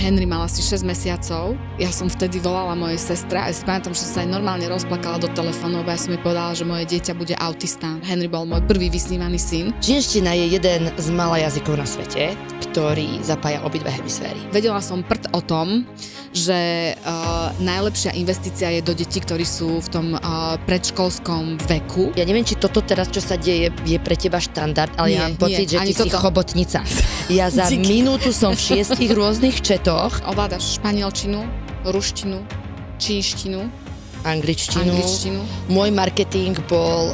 Henry mal asi 6 mesiacov. Ja som vtedy volala mojej sestre a ja si pamätám, že sa aj normálne rozplakala do telefónu, ja som jej povedala, že moje dieťa bude autista. Henry bol môj prvý vysnívaný syn. Čínština je jeden z mála jazykov na svete, ktorý zapája obidve hemisféry. Vedela som o tom, že najlepšia investícia je do detí, ktorí sú v tom predškolskom veku. Ja neviem, či toto teraz, čo sa deje, je pre teba štandard, ale ja mám pocit, že ty si chobotnica. Ja za minútu som v 6 rôznych četoch. Ovládaš španielčinu, ruštinu, čínštinu, angličtinu. Môj marketing bol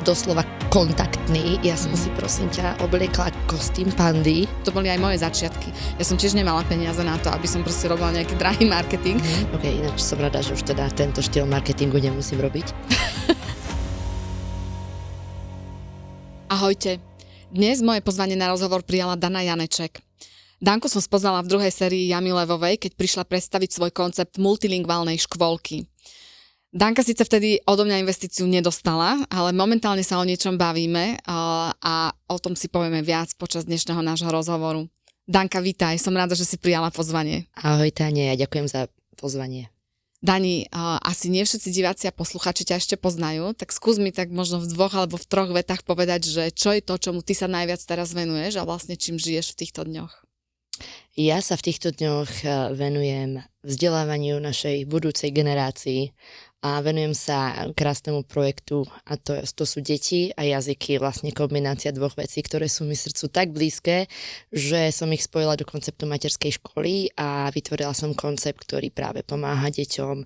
doslova kontaktný. Ja som si, prosím ťa, obliekla kostým pandy. To boli aj moje začiatky. Ja som tiež nemala peniaze na to, aby som proste robila nejaký drahý marketing. Ok, ináč som rada, že už teda tento štýl marketingu nemusím robiť. Ahojte. Dnes moje pozvanie na rozhovor prijala Dana Janeček. Danku som spoznala v druhej sérii Jamy Levovej, keď prišla predstaviť svoj koncept multilingválnej škôlky. Danka síce vtedy odo mňa investíciu nedostala, ale momentálne sa o niečom bavíme a o tom si povieme viac počas dnešného nášho rozhovoru. Danka, vítaj, som rada, že si prijala pozvanie. Ahoj Táne, ja ďakujem za pozvanie. Dani, asi nie všetci diváci a posluchači ťa ešte poznajú, tak skús mi tak možno v 2 alebo v 3 vetách povedať, že čo je to, čomu ty sa najviac teraz venuješ a vlastne čím žiješ v týchto dňoch. Ja sa v týchto dňoch venujem vzdelávaniu našej budúcej generácii a venujem sa krásnemu projektu a to sú deti a jazyky, vlastne kombinácia 2 vecí, ktoré sú mi srdcu tak blízke, že som ich spojila do konceptu materskej školy a vytvorila som koncept, ktorý práve pomáha deťom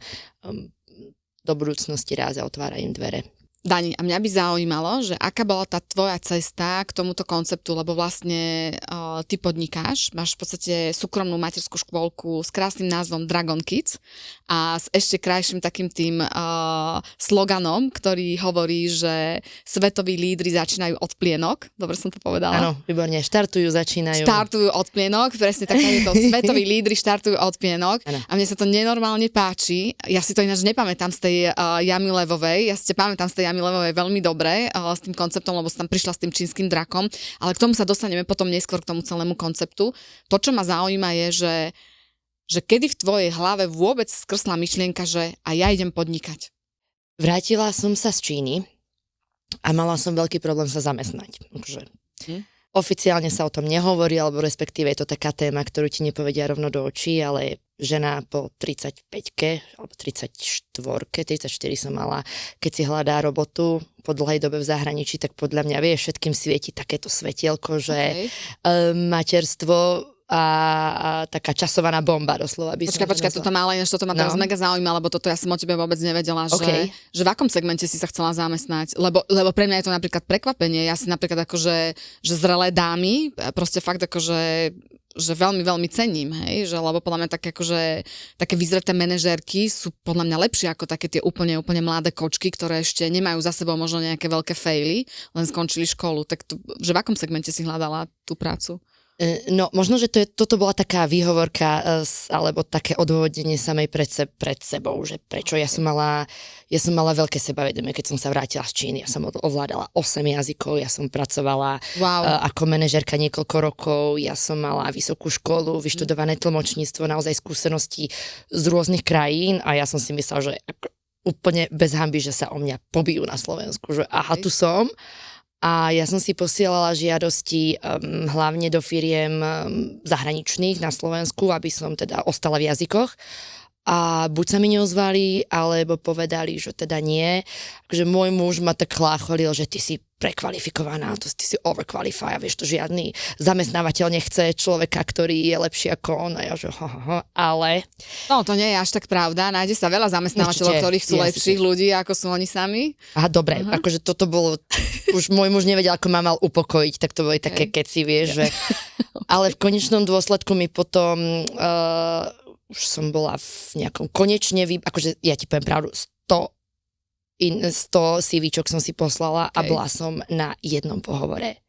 do budúcnosti raz a otvára im dvere. Dani, a mňa by zaujímalo, že aká bola tá tvoja cesta k tomuto konceptu, lebo vlastne ty podnikáš, máš v podstate súkromnú materskú škôlku s krásnym názvom Dragon Kids a s ešte krajším takým tým sloganom, ktorý hovorí, že svetoví lídri začínajú od plienok. Dobre som to povedala? Áno, výborne, začínajú od plienok, presne tak je to. Svetoví lídri štartujú od plienok a mne sa to nenormálne páči. Ja si to ináč nepamätám z tej Jamy Levovej, ja si pamätám z tej Jamy Levovej veľmi dobre s tým konceptom, lebo som tam prišla s tým čínskym drakom, ale k tomu sa dostaneme potom neskôr k tomu celému konceptu. To, čo ma zaujíma je, že kedy v tvojej hlave vôbec skrsla myšlienka, že a ja idem podnikať? Vrátila som sa z Číny a mala som veľký problém sa zamestnať. Oficiálne sa o tom nehovorí, alebo respektíve je to taká téma, ktorú ti nepovedia rovno do očí, ale žena po 35-ke, alebo 34 som mala, keď si hľadá robotu po dlhej dobe v zahraničí, tak podľa mňa všetkým svieti takéto svetielko, že materstvo a taká časovaná bomba doslova. Počkaj, toto ma teraz mega zaujíma, lebo toto ja som o tebe vôbec nevedela, že v akom segmente si sa chcela zamestnať, lebo pre mňa je to napríklad prekvapenie, ja si napríklad akože, že zrelé dámy, proste fakt akože že veľmi, veľmi cením, hej, že lebo podľa mňa také vyzreté manažérky sú podľa mňa lepšie ako také tie úplne mladé kočky, ktoré ešte nemajú za sebou možno nejaké veľké faily, len skončili školu, tak že v akom segmente si hľadala tú prácu? No, možno, že toto bola taká výhovorka alebo také odôvodnenie samej pred sebou, že prečo ja som mala veľké sebavedomie, keď som sa vrátila z Číny. Ja som ovládala 8 jazykov, ja som pracovala ako manažérka niekoľko rokov, ja som mala vysokú školu, vyštudované tlmočníctvo, naozaj skúsenosti z rôznych krajín a ja som si myslela, že úplne bez hanby, že sa o mňa pobijú na Slovensku, že aha, tu som. A ja som si posielala žiadosti hlavne do firiem zahraničných na Slovensku, aby som teda ostala v jazykoch. A buď sa mi neozvali, alebo povedali, že teda nie. Takže môj muž ma tak chlácholil, že ty si prekvalifikovaná, ty si overqualified, vieš, to žiadny zamestnávateľ nechce človeka, ktorý je lepší ako on. A ja že ale... No, to nie je až tak pravda. Nájde sa veľa zamestnávateľov, ktorí chcú lepších ľudí, ako sú oni sami. Aha, dobre, akože toto bolo... Už môj muž nevedel, ako ma mal upokojiť, tak to boli také keci, vieš, že... Ale v konečnom dôsledku mi potom... už som bola v nejakom konečne, akože ja ti poviem pravdu, 100 CVčok som si poslala a bola som na jednom pohovore.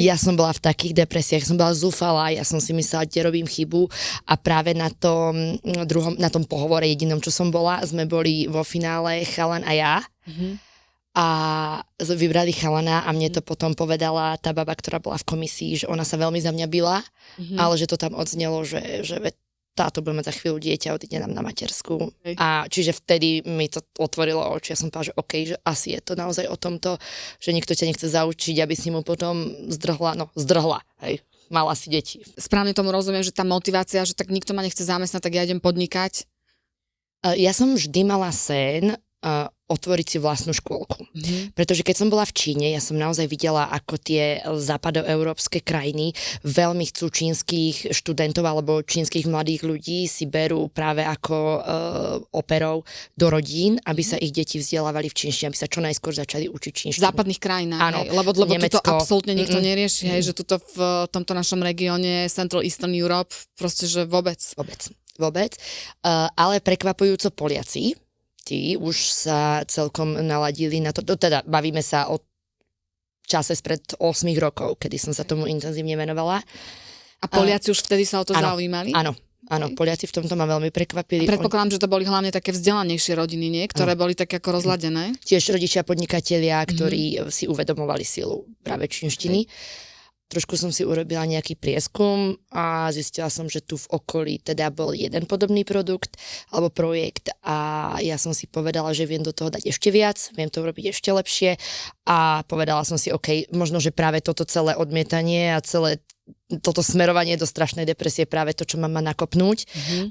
Ja som bola v takých depresiách, som bola zúfalá, ja som si myslela, kde robím chybu a práve na tom pohovore jedinom, čo som bola, sme boli vo finále chalan a ja. a vybrali chalana a mne to potom povedala tá baba, ktorá bola v komisii, že ona sa veľmi za mňa bila, ale že to tam odznelo, že táto bude mať za chvíľu dieťa, odíde nám na matersku. Okay. A čiže vtedy mi to otvorilo oči. Ja som povedala, že OK, že asi je to naozaj o tomto, že nikto ťa nechce zaučiť, aby si mu potom zdrhla, hej. Mala si deti. Správne tomu rozumiem, že tá motivácia, že tak nikto ma nechce zamestnať, tak ja idem podnikať. Ja som vždy mala sen otvoriť si vlastnú škôlku. Pretože keď som bola v Číne, ja som naozaj videla, ako tie západoeurópske krajiny veľmi chcú čínskych študentov alebo čínskych mladých ľudí si berú práve ako operov do rodín, aby sa ich deti vzdelávali v čínštine, aby sa čo najskôr začali učiť čínštinu. V západných krajinách, áno, lebo Nemecko, tuto absolútne nikto nerieši, hej, že tuto v tomto našom regióne Central Eastern Europe, proste, že vôbec. Vôbec. Ale prekvapujúco Poliaci, tí už sa celkom naladili na to, teda bavíme sa o čase spred 8 rokov, kedy som sa tomu intenzívne venovala. A Poliaci už vtedy sa o to zaujímali? Áno, Poliaci v tomto ma veľmi prekvapili. A predpokladám, že to boli hlavne také vzdelanejšie rodiny, nie? Ktoré boli také ako rozladené. Tiež rodičia podnikatelia, ktorí si uvedomovali silu práve čínštiny. Trošku som si urobila nejaký prieskum a zistila som, že tu v okolí teda bol jeden podobný produkt alebo projekt a ja som si povedala, že viem do toho dať ešte viac, viem to urobiť ešte lepšie a povedala som si, OK, možno, že práve toto celé odmietanie a celé toto smerovanie do strašnej depresie je práve to, čo ma nakopnúť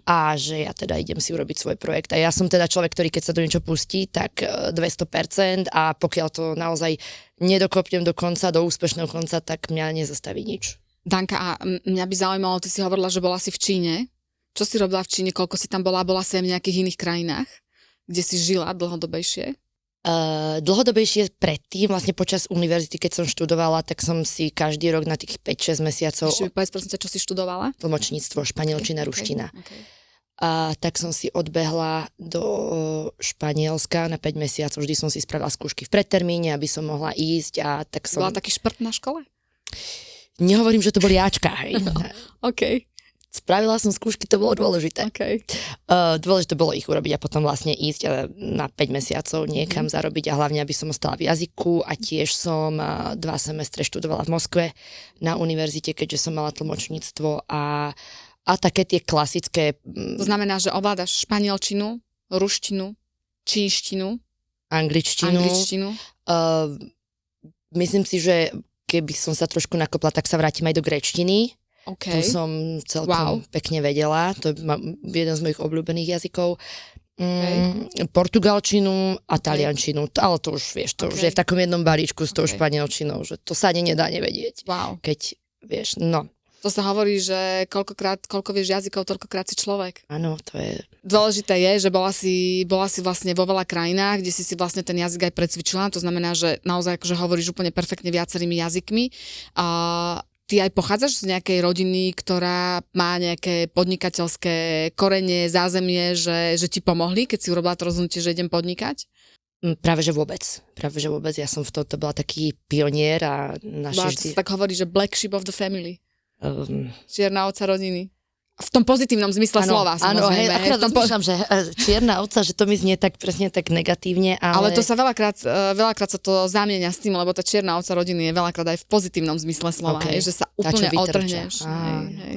a že ja teda idem si urobiť svoj projekt. A ja som teda človek, ktorý keď sa do niečo pustí, tak 200% a pokiaľ to naozaj nedokopnem do konca, do úspešného konca, tak mňa nezastaví nič. Danka, a mňa by zaujímalo, ty si hovorila, že bola si v Číne. Čo si robila v Číne? Koľko si tam bola? Bola si aj v nejakých iných krajinách, kde si žila dlhodobejšie? Dlhodobejšie predtým, vlastne počas univerzity, keď som študovala, tak som si každý rok na tých 5-6 mesiacov... Ešte mi povedz, prosím ťa, čo si študovala? Tlmočníctvo, španielčina, ruština. Okay. A tak som si odbehla do Španielska na 5 mesiacov. Vždy som si spravila skúšky v predtermíne, aby som mohla ísť a tak som... Bola taký šprt na škole? Nehovorím, že to boli Ačka, hej. OK. Spravila som skúšky, to bolo dôležité. Okay. Dôležité bolo ich urobiť a potom vlastne ísť na 5 mesiacov niekam zarobiť a hlavne, aby som ostala v jazyku a tiež som 2 semestre študovala v Moskve na univerzite, keďže som mala tlmočníctvo a také tie klasické... To znamená, že ovládaš španielčinu, ruštinu, čínštinu, angličtinu. Myslím si, že keby som sa trošku nakopla, tak sa vrátim aj do gréčtiny. Okay. Tu som celkom pekne vedela, to je jeden z mojich obľúbených jazykov. Portugalčinu a taliančinu, ale to už vieš, to už je v takom jednom balíčku s tou španielčinou, že to sa ani nedá nevedieť. Wow. Keď vieš, no. To sa hovorí, že koľko vieš jazykov, toľkokrát si človek. Áno, to je... Dôležité je, že bola si vlastne vo veľa krajinách, kde si vlastne ten jazyk aj precvičila, to znamená, že naozaj akože hovoríš úplne perfektne viacerými jazykmi. Ty aj pochádzaš z nejakej rodiny, ktorá má nejaké podnikateľské korene, zázemie, že ti pomohli, keď si urobila to rozhodnutie, že idem podnikať? Práve že vôbec. Ja som v tomto bola taký pionier a naši... Tak hovorí, že black sheep of the family. Čierna ovca rodiny. V tom pozitívnom zmysle slova. Áno, hej, akurát rozmýšľam, že čierna ovca, že to mi znie tak presne tak negatívne, ale to sa veľakrát sa to zamieňa s tým, lebo tá čierna ovca rodiny je veľakrát aj v pozitívnom zmysle slova, že sa úplne otrhneš.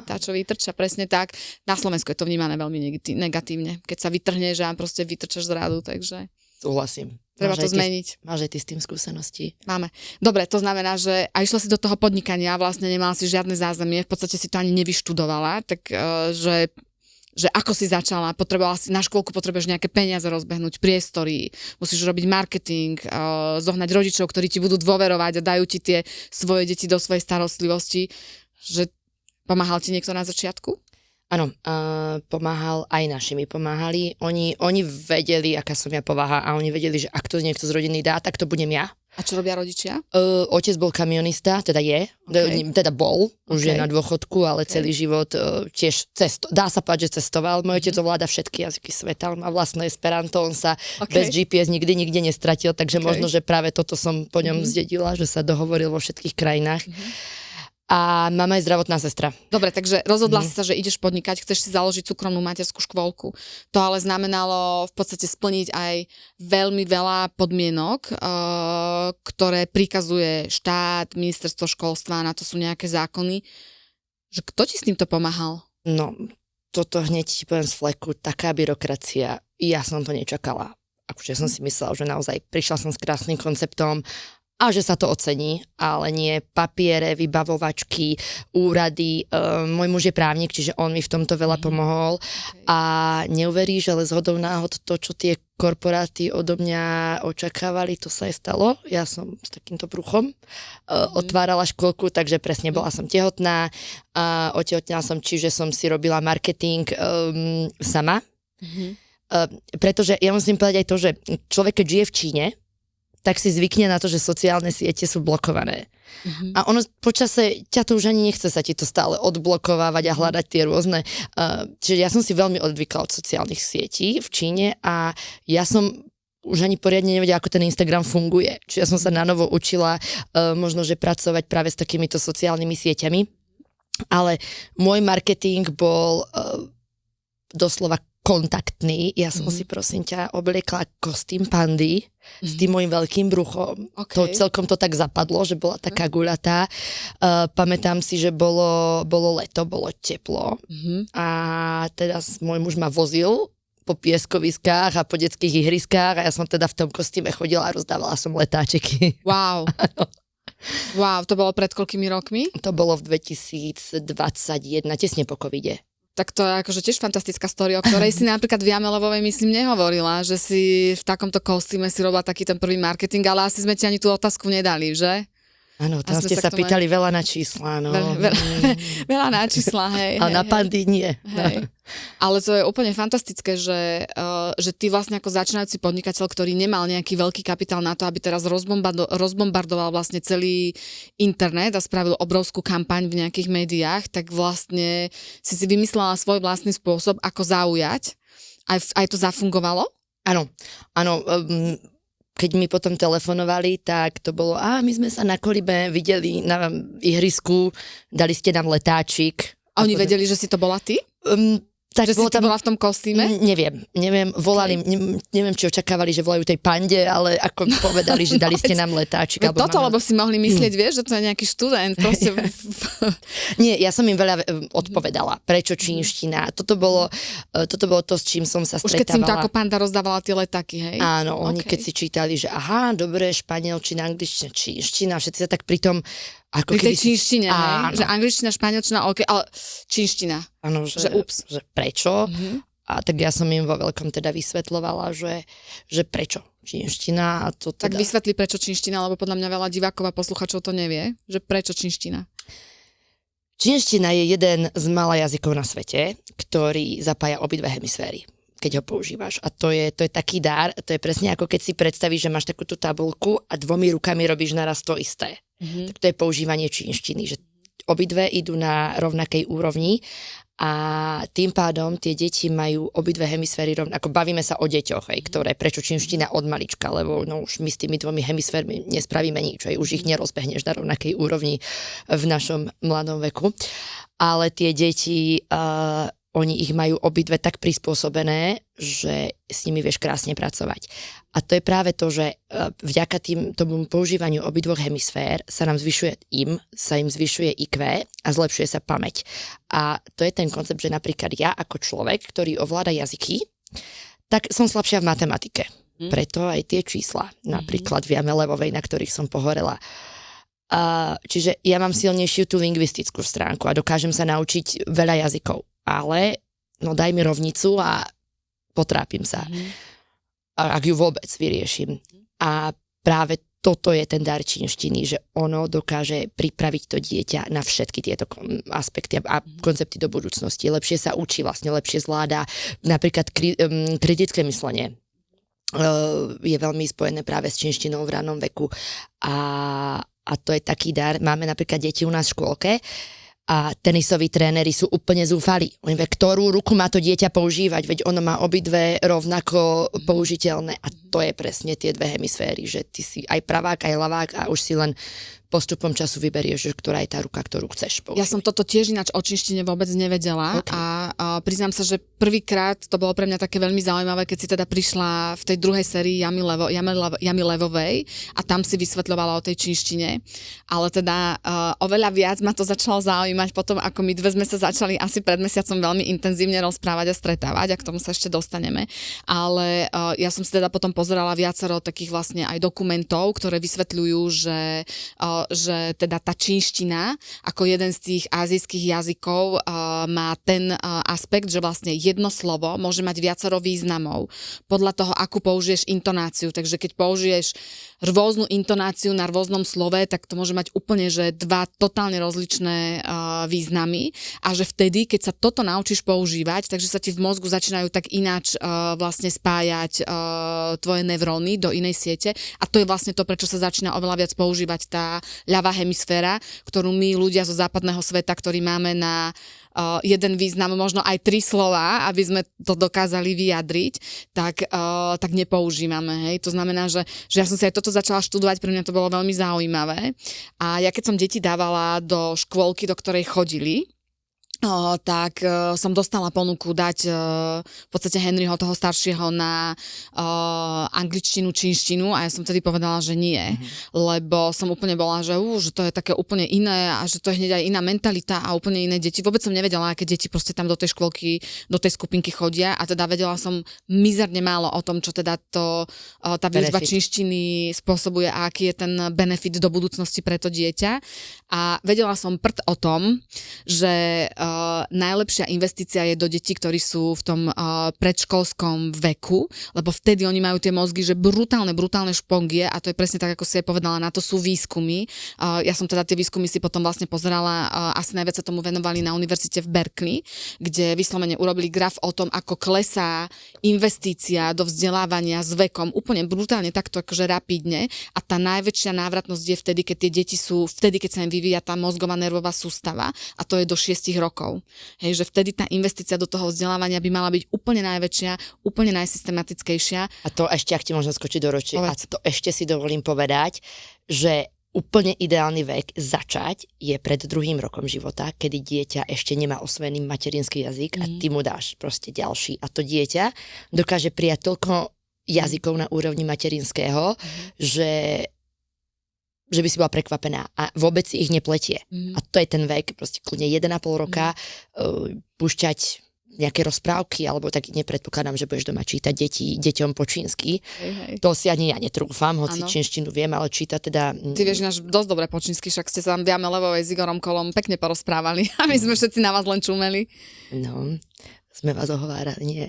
Tá, čo vytrča, presne tak. Na Slovensku je to vnímané veľmi negatívne, keď sa vytrhneš a proste vytrčaš z rádu, takže... Súhlasím. Treba to zmeniť. Máš aj ty s tým skúsenosti? Máme. Dobre, to znamená, že aj išla si do toho podnikania, vlastne nemala si žiadne zázemie, v podstate si to ani nevyštudovala, tak že ako si začala, potrebovala si, na škôlku potrebuješ nejaké peniaze rozbehnúť, priestory, musíš robiť marketing, zohnať rodičov, ktorí ti budú dôverovať a dajú ti tie svoje deti do svojej starostlivosti, že pomáhal ti niekto na začiatku? Áno, pomáhal, aj našimi pomáhali. Oni vedeli, aká som ja povaha a oni vedeli, že ak to niekto z rodiny dá, tak to budem ja. A čo robia rodičia? Otec bol kamionista, teda teda bol, už je na dôchodku, ale celý život tiež dá sa povedať, že cestoval. Môj otec ovláda všetky jazyky sveta, on má vlastné Esperanto, on sa bez GPS nikde nestratil, takže možno, že práve toto som po ňom zdedila, že sa dohovoril vo všetkých krajinách. a mama je zdravotná sestra. Dobre, takže rozhodla si sa, že ideš podnikať, chceš si založiť súkromnú materskú škôlku. To ale znamenalo v podstate splniť aj veľmi veľa podmienok, ktoré prikazuje štát, ministerstvo školstva, na to sú nejaké zákony. Že kto ti s týmto pomáhal? No, toto hneď ti poviem z fleku, taká byrokracia, ja som to nečakala. Akože som si myslela, že naozaj prišla som s krásnym konceptom, a že sa to ocení, ale nie papiere, vybavovačky, úrady. Môj muž je právnik, čiže on mi v tomto veľa pomohol a neuveríš, ale zhodou náhod to, čo tie korporáty odo mňa očakávali, to sa aj stalo. Ja som s takýmto bruchom otvárala škôlku, takže presne bola som tehotná a otehotnila som, čiže som si robila marketing sama. Pretože ja musím povedať aj to, že človek, keď žije v Číne, tak si zvykne na to, že sociálne siete sú blokované. A ono počase ťa to už ani nechce sa ti to stále odblokovávať a hľadať tie rôzne. Čiže ja som si veľmi odvykla od sociálnych sietí v Číne a ja som už ani poriadne nevedela, ako ten Instagram funguje. Čiže ja som sa nanovo učila možno, že pracovať práve s takýmito sociálnymi sieťami. Ale môj marketing bol doslova kontaktný. Ja som si, prosím ťa, obliekla kostým pandy s tým môjim veľkým bruchom. To celkom to tak zapadlo, že bola taká guľatá. Pamätám si, že bolo leto, bolo teplo a teda môj muž ma vozil po pieskoviskách a po detských ihriskách a ja som teda v tom kostýme chodila a rozdávala som letáčeky. Wow. Wow, to bolo pred koľkými rokmi? To bolo v 2021, tesne po covide. Tak to je akože tiež fantastická story, o ktorej si napríklad v Jamelevovej myslím nehovorila, že si v takomto kostýme si robila taký ten prvý marketing, ale asi sme ti ani tú otázku nedali, že? Áno, tam ste sa pýtali veľa na čísla, no. Veľa na čísla, hej. A na pandy nie. Hej. Ale to je úplne fantastické, že ty vlastne ako začínajúci podnikateľ, ktorý nemal nejaký veľký kapitál na to, aby teraz rozbombardoval vlastne celý internet a spravil obrovskú kampaň v nejakých médiách, tak vlastne si vymyslela svoj vlastný spôsob, ako zaujať. Aj to zafungovalo? Áno. Keď mi potom telefonovali, tak to bolo, my sme sa na Kolibe videli na ihrisku, dali ste nám letáčik. A oni vedeli, že si to bola ty? Tak že si ty bola v tom kostýme? Neviem, volali, neviem, či očakávali, že volajú tej pande, ale ako povedali, že dali ste nám letáčik. Lebo si mohli myslieť, vieš, že to je nejaký študent. Proste... Nie, ja som im veľa odpovedala. Prečo čínština? Toto bolo to, s čím som sa stretávala. Už keď si im to ako panda rozdávala tie letáky, hej? Áno, oni keď si čítali, že dobre, španielčina, angličtina, čínština, všetci sa tak pritom ako pri tej čínštine, že angličtina, španielčina, ale čínština. Áno, že ups. Že prečo? A tak ja som im vo veľkom teda vysvetľovala, že prečo čínština. A to teda... Tak vysvetli prečo čínština, lebo podľa mňa veľa divákov a posluchačov to nevie, že prečo čínština. Čínština je jeden z mála jazykov na svete, ktorý zapája obidve hemisféry, keď ho používaš. A to je taký dar, to je presne ako keď si predstavíš, že máš takúto tabuľku a 2 rukami robíš naraz to isté. Tak to je používanie čínštiny, že obidve idú na rovnakej úrovni a tým pádom tie deti majú obidve hemisféry rovnako. Bavíme sa o deťoch, ktoré prečo čínština od malička, lebo už my s tými 2 hemisférmi nespravíme nič, už ich nerozbehneš na rovnakej úrovni v našom mladom veku. Ale tie deti... oni ich majú obidve tak prispôsobené, že s nimi vieš krásne pracovať. A to je práve to, že vďaka tomu používaniu obidvoch hemisfér sa im zvyšuje IQ a zlepšuje sa pamäť. A to je ten koncept, že napríklad ja ako človek, ktorý ovláda jazyky, tak som slabšia v matematike. Preto aj tie čísla, napríklad v Jamelevovej, na ktorých som pohorela. Čiže ja mám silnejšiu tú lingvistickú stránku a dokážem sa naučiť veľa jazykov. Ale daj mi rovnicu a potrápim sa. Ak ju vôbec vyriešim. A práve toto je ten dar čínštiny, že ono dokáže pripraviť to dieťa na všetky tieto aspekty a koncepty do budúcnosti. Lepšie sa učí, vlastne lepšie zvláda napríklad kritické myslenie. Je veľmi spojené práve s čínštinou v ranom veku. A to je taký dar. Máme napríklad deti u nás v škôlke, a tenisoví tréneri sú úplne zúfali. Oni vie, ktorú ruku má to dieťa používať, veď ono má obidve rovnako použiteľné. A to je presne tie dve hemisféry, že ty si aj pravák, aj ľavák a už si len postupom času vyberieš, že ktorá je tá ruka, ktorú chceš použiť. Ja som toto tiež ináč o čínštine vôbec nevedela a priznám sa, že prvýkrát to bolo pre mňa také veľmi zaujímavé, keď si teda prišla v tej druhej sérii Jamy Levovej a tam si vysvetľovala o tej čínštine, ale teda oveľa viac ma to začalo zaujímať potom, ako my dve sme sa začali asi pred mesiacom veľmi intenzívne rozprávať a stretávať a k tomu sa ešte dostaneme, ale ja som si teda potom pozerala viacero takých vlastne aj dokumentov, ktoré vysvetľujú, že teda tá čínština ako jeden z tých azijských jazykov má ten aspekt, že vlastne jedno slovo môže mať viacero významov podľa toho, akú použiješ intonáciu. Takže keď použiješ rôznu intonáciu na rôznom slove, tak to môže mať úplne že dva totálne rozličné významy a že vtedy, keď sa toto naučíš používať, takže sa ti v mozgu začínajú tak ináč vlastne spájať tvoje neuróny do inej siete a to je vlastne to, prečo sa začína oveľa viac používať tá ľavá hemisféra, ktorú my ľudia zo západného sveta, ktorí máme na jeden význam, možno aj 3 slova, aby sme to dokázali vyjadriť, tak nepoužívame. Hej. To znamená, že ja som si aj toto začala študovať, pre mňa to bolo veľmi zaujímavé. A ja keď som deti dávala do škôlky, do ktorej chodili, tak som dostala ponuku dať v podstate Henryho toho staršieho na angličtinu, čínštinu a ja som tedy povedala, že nie, lebo som úplne bola, že to je také úplne iné a že to je hneď aj iná mentalita a úplne iné deti. Vôbec som nevedela, aké deti proste tam do tej škôlky, do tej skupinky chodia a teda vedela som mizerne málo o tom, čo teda tá výučba čínštiny spôsobuje a aký je ten benefit do budúcnosti pre to dieťa. A vedela som o tom, že najlepšia investícia je do detí, ktorí sú v tom predškolskom veku, lebo vtedy oni majú tie mozgy, že brutálne špongie a to je presne tak, ako si aj povedala, na to sú výskumy. Ja som teda tie výskumy si potom vlastne pozerala, asi najviac sa tomu venovali na univerzite v Berkeley, kde vyslovene urobili graf o tom, ako klesá investícia do vzdelávania s vekom úplne brutálne takto akože rapidne a tá najväčšia návratnosť je vtedy, keď tie deti sú, vtedy, keď sa im vyvíja tá mozgová nervová sústava a to je do 6 rokov. Hej, že vtedy tá investícia do toho vzdelávania by mala byť úplne najväčšia, úplne najsystematickejšia. A to ešte, ak ti môžem skočiť do ročí, a to ešte si dovolím povedať, že úplne ideálny vek začať je pred 2. rokom života, kedy dieťa ešte nemá osvojený materinský jazyk a ty mu dáš proste ďalší. A to dieťa dokáže prijať toľko jazykov na úrovni materinského, že by si bola prekvapená a vôbec si ich nepletie. A to je ten vek, proste kľudne 1,5 roka púšťať nejaké rozprávky, alebo tak nepredpokladám, že budeš doma čítať deťom po čínsky. Hej. To si ani ja netrúfam, hoci čínštinu viem, ale číta teda... Ty vieš ináč dosť dobre po čínsky, však ste sa tam v Jame Levovej s Igorom Kolom pekne porozprávali a my sme všetci na vás len čumeli. No, sme vás ohovárali, nie.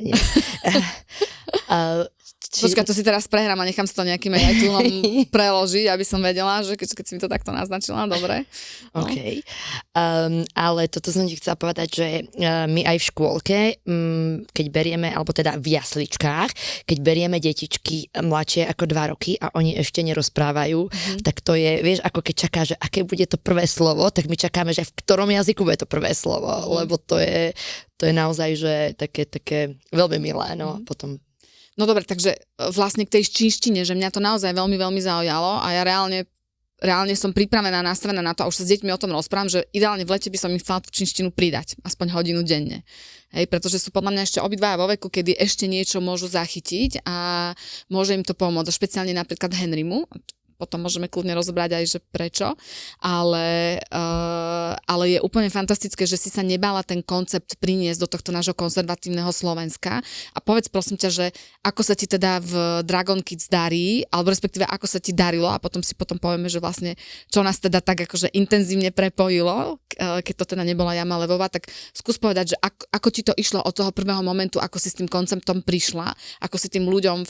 Počkaj, to si teraz prehrám a nechám si to nejakým aj túlom preložiť, aby som vedela, že keď si mi to takto naznačila, dobre. No. OK. Ale toto som ti chcela povedať, že my aj v škôlke, keď berieme, alebo teda v jasličkách, keď berieme detičky mladšie ako 2 roky a oni ešte nerozprávajú, tak to je, vieš, ako keď čaká, že aké bude to prvé slovo, tak my čakáme, že v ktorom jazyku bude to prvé slovo, lebo to je naozaj, že také veľmi milé, no potom. No dobre, takže vlastne k tej čínštine, že mňa to naozaj veľmi, veľmi zaujalo a ja reálne som pripravená, nastavená na to a už sa s deťmi o tom rozprávam, že ideálne v lete by som im chcela tú čínštinu pridať, aspoň hodinu denne. Hej, pretože sú podľa mňa ešte obidvaja vo veku, kedy ešte niečo môžu zachytiť a môže im to pomôcť, špeciálne napríklad Henrymu. Potom môžeme kľudne rozobrať aj, že prečo, ale je úplne fantastické, že si sa nebála ten koncept priniesť do tohto nášho konzervatívneho Slovenska a povedz prosím ťa, že ako sa ti teda v Dragon Kids darí, alebo respektíve ako sa ti darilo a potom povieme, že vlastne čo nás teda tak akože intenzívne prepojilo, keď to teda nebola Jama Levová, tak skús povedať, že ako ti to išlo od toho prvého momentu, ako si s tým konceptom prišla, ako si tým ľuďom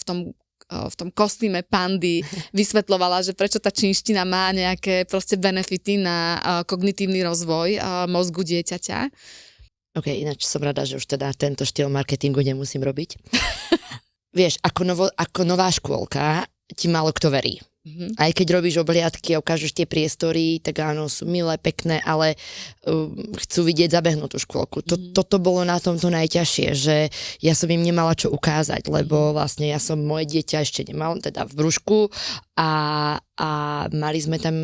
v tom kostýme pandy vysvetľovala, že prečo tá čínština má nejaké proste benefity na kognitívny rozvoj mozgu dieťaťa. OK, ináč som rada, že už teda tento štýl marketingu nemusím robiť. Vieš, ako nová škôlka ti málo kto verí. Aj keď robíš obliadky a ukážeš tie priestory, tak áno, sú milé, pekné, ale chcú vidieť zabehnutú škôlku. Toto bolo na tomto najťažšie, že ja som im nemala čo ukázať, lebo vlastne ja som moje dieťa ešte nemala, teda v brúšku a mali sme tam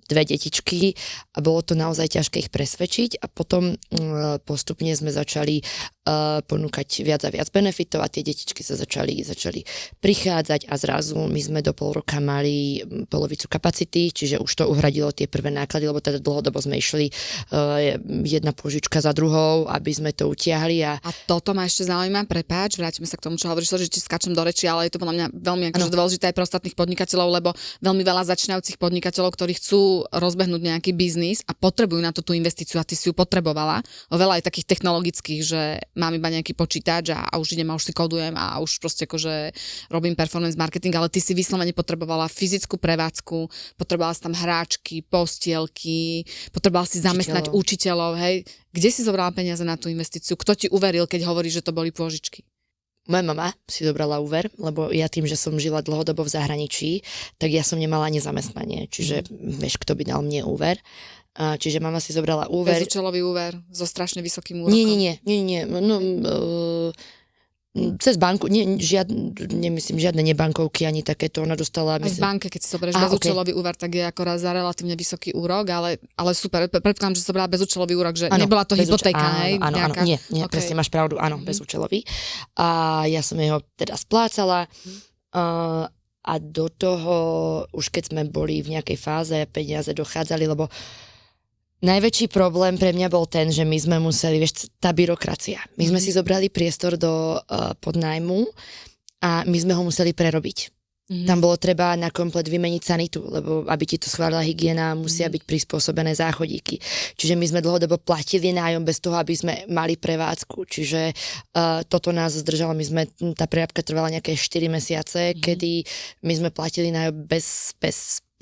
2 detičky a bolo to naozaj ťažké ich presvedčiť a potom postupne sme začali ponúkať viac a viac benefitov a tie detičky sa začali prichádzať a zrazu my sme do pol roka mali polovicu kapacity, čiže už to uhradilo tie prvé náklady, lebo teda dlhodobo sme išli jedna pôžička za druhou, aby sme to utiahli. A toto ma ešte zaujíma, prepáč, vrátime sa k tomu, čo hovoríš, že či skáčem do reči, ale je to podľa mňa veľmi akože dôležité aj pre ostatných podnikateľov, lebo veľmi veľa začínajúcich podnikateľov, ktorí chcú rozbehnúť nejaký biznis a potrebujú na to tú investíciu a ty si ju potrebovala. Veľa aj takých technologických, že mám iba nejaký počítač a už idem a už si kodujem a už proste akože robím performance marketing, ale ty si vyslovene potrebovala fyzickú prevádzku, potrebovala si tam hráčky, postielky, potrebovala si zamestnať učiteľov, hej. Kde si zobrala peniaze na tú investíciu? Kto ti uveril, keď hovorí, že to boli pôžičky? Moja mama si dobrala úver, lebo ja tým, že som žila dlhodobo v zahraničí, tak ja som nemala ani zamestnanie, čiže vieš, kto by dal mne úver. Čiže mama si zobrala úver. Bezúčelový úver so strašne vysokým úrokom. Nie. No, cez banku, nemyslím žiadne nebankovky ani takéto, ona dostala... Aj v banke, keď si zoberieš bezúčelový úver, tak je ako za relatívne vysoký úrok, ale super, predpokladám, že si zobrala bezúčelový úrok, že nebola to hypotéka, hej? Áno, nie, presne máš pravdu, áno, bezúčelový. A ja som jeho teda splácala a do toho, už keď sme boli v nejakej fáze, peniaze dochádzali, lebo najväčší problém pre mňa bol ten, že my sme museli, vieš, tá byrokracia. My sme si zobrali priestor do podnájmu a my sme ho museli prerobiť. Tam bolo treba na komplet vymeniť sanitu, lebo aby ti to schválila hygiena, musia byť prispôsobené záchodíky. Čiže my sme dlhodobo platili nájom bez toho, aby sme mali prevádzku. Čiže toto nás zdržalo. Tá prerábka trvala nejaké 4 mesiace, kedy my sme platili nájom bez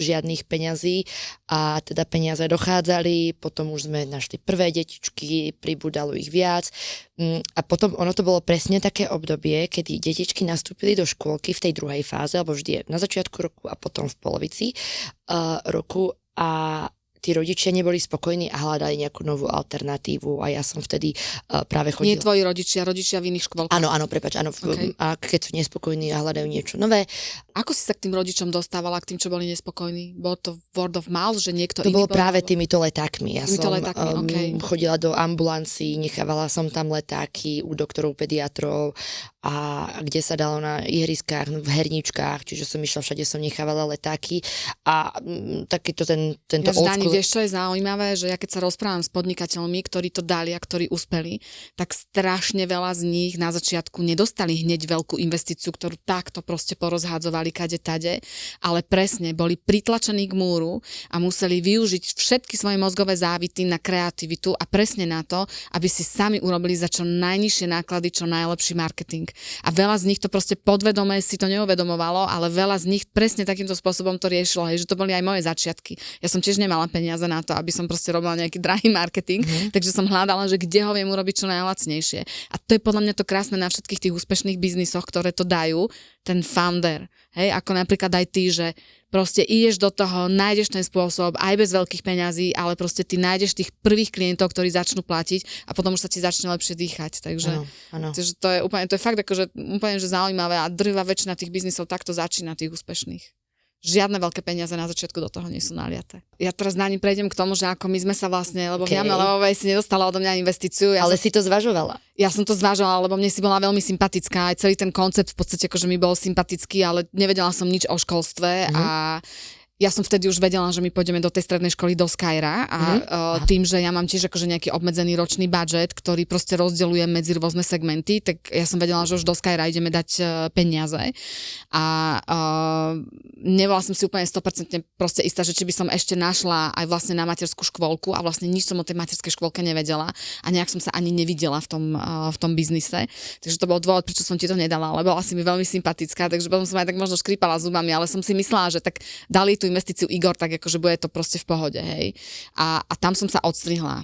žiadnych peňazí a teda peniaze dochádzali, potom už sme našli prvé detičky, pribúdalo ich viac a potom ono to bolo presne také obdobie, kedy detičky nastúpili do škôlky v tej druhej fáze, alebo vždy je na začiatku roku a potom v polovici roku a tí rodičia neboli spokojní a hľadali nejakú novú alternatívu a ja som vtedy práve chodila. Nie tvoji rodičia v iných škôlkach? Áno, prepáč, áno. Okay. A keď sú nespokojní a hľadajú niečo nové. Ako si sa k tým rodičom dostávala, k tým, čo boli nespokojní? Bolo to word of mouth, že niekto iný? To bolo práve alebo... týmito letákmi. Ja som chodila do ambulancií, nechávala som tam letáky u doktorov, pediatrov a kde sa dalo na ihriskách, v herničkách, čiže som išla všade, som nechávala letáky a takýto tento old school. Vieš, čo je zaujímavé, že ja keď sa rozprávam s podnikateľmi, ktorí to dali a ktorí uspeli, tak strašne veľa z nich na začiatku nedostali hneď veľkú investíciu, ktorú takto proste porozhádzovali kade tade, ale presne boli pritlačení k múru a museli využiť všetky svoje mozgové závity na kreativitu a presne na to, aby si sami urobili za čo najnižšie náklady, čo najlepší marketing. A veľa z nich to proste podvedome si to neuvedomovalo, ale veľa z nich presne takýmto spôsobom to riešilo, hej, že to boli aj moje začiatky. Ja som tiež nemala peniaze na to, aby som proste robila nejaký drahý marketing, takže som hľadala, že kde ho viem urobiť čo najlacnejšie. A to je podľa mňa to krásne na všetkých tých úspešných biznisoch, ktoré to dajú, ten founder. Hej, ako napríklad aj ty, že proste ideš do toho, nájdeš ten spôsob aj bez veľkých peňazí, ale proste ty nájdeš tých prvých klientov, ktorí začnú platiť a potom už sa ti začne lepšie dýchať. Takže, takže to je fakt akože úplne že zaujímavé a drvivá väčšina tých biznisov takto začína, tých úspešných. Žiadne veľké peniaze na začiatku do toho nie sú naliaté. Ja teraz na ním prejdem k tomu, že ako my sme sa vlastne, lebo v Jame Levovej si nedostala odo mňa investíciu. Si to zvažovala? Ja som to zvažovala, lebo mne si bola veľmi sympatická. Aj celý ten koncept v podstate akože mi bol sympatický, ale nevedela som nič o školstve a ja som vtedy už vedela, že my pôjdeme do tej strednej školy do Skyra a tým, že ja mám tiež akože nejaký obmedzený ročný budget, ktorý proste rozdeľujem medzi rôzne segmenty, tak ja som vedela, že už do Skyra ideme dať peniaze a nebola som si úplne 100% proste istá, že či by som ešte našla aj vlastne na materskú škôlku a vlastne nič som o tej materskej škôlke nevedela a nejak som sa ani nevidela v tom biznise. Takže to bol dôvod, prečo som ti to nedala, lebo bola si mi veľmi sympatická, takže potom som aj tak možno škrípala zubami, ale som si myslela, že tak dali tu investíciu Igor, tak akože bude to proste v pohode, hej. A tam som sa odstrihla.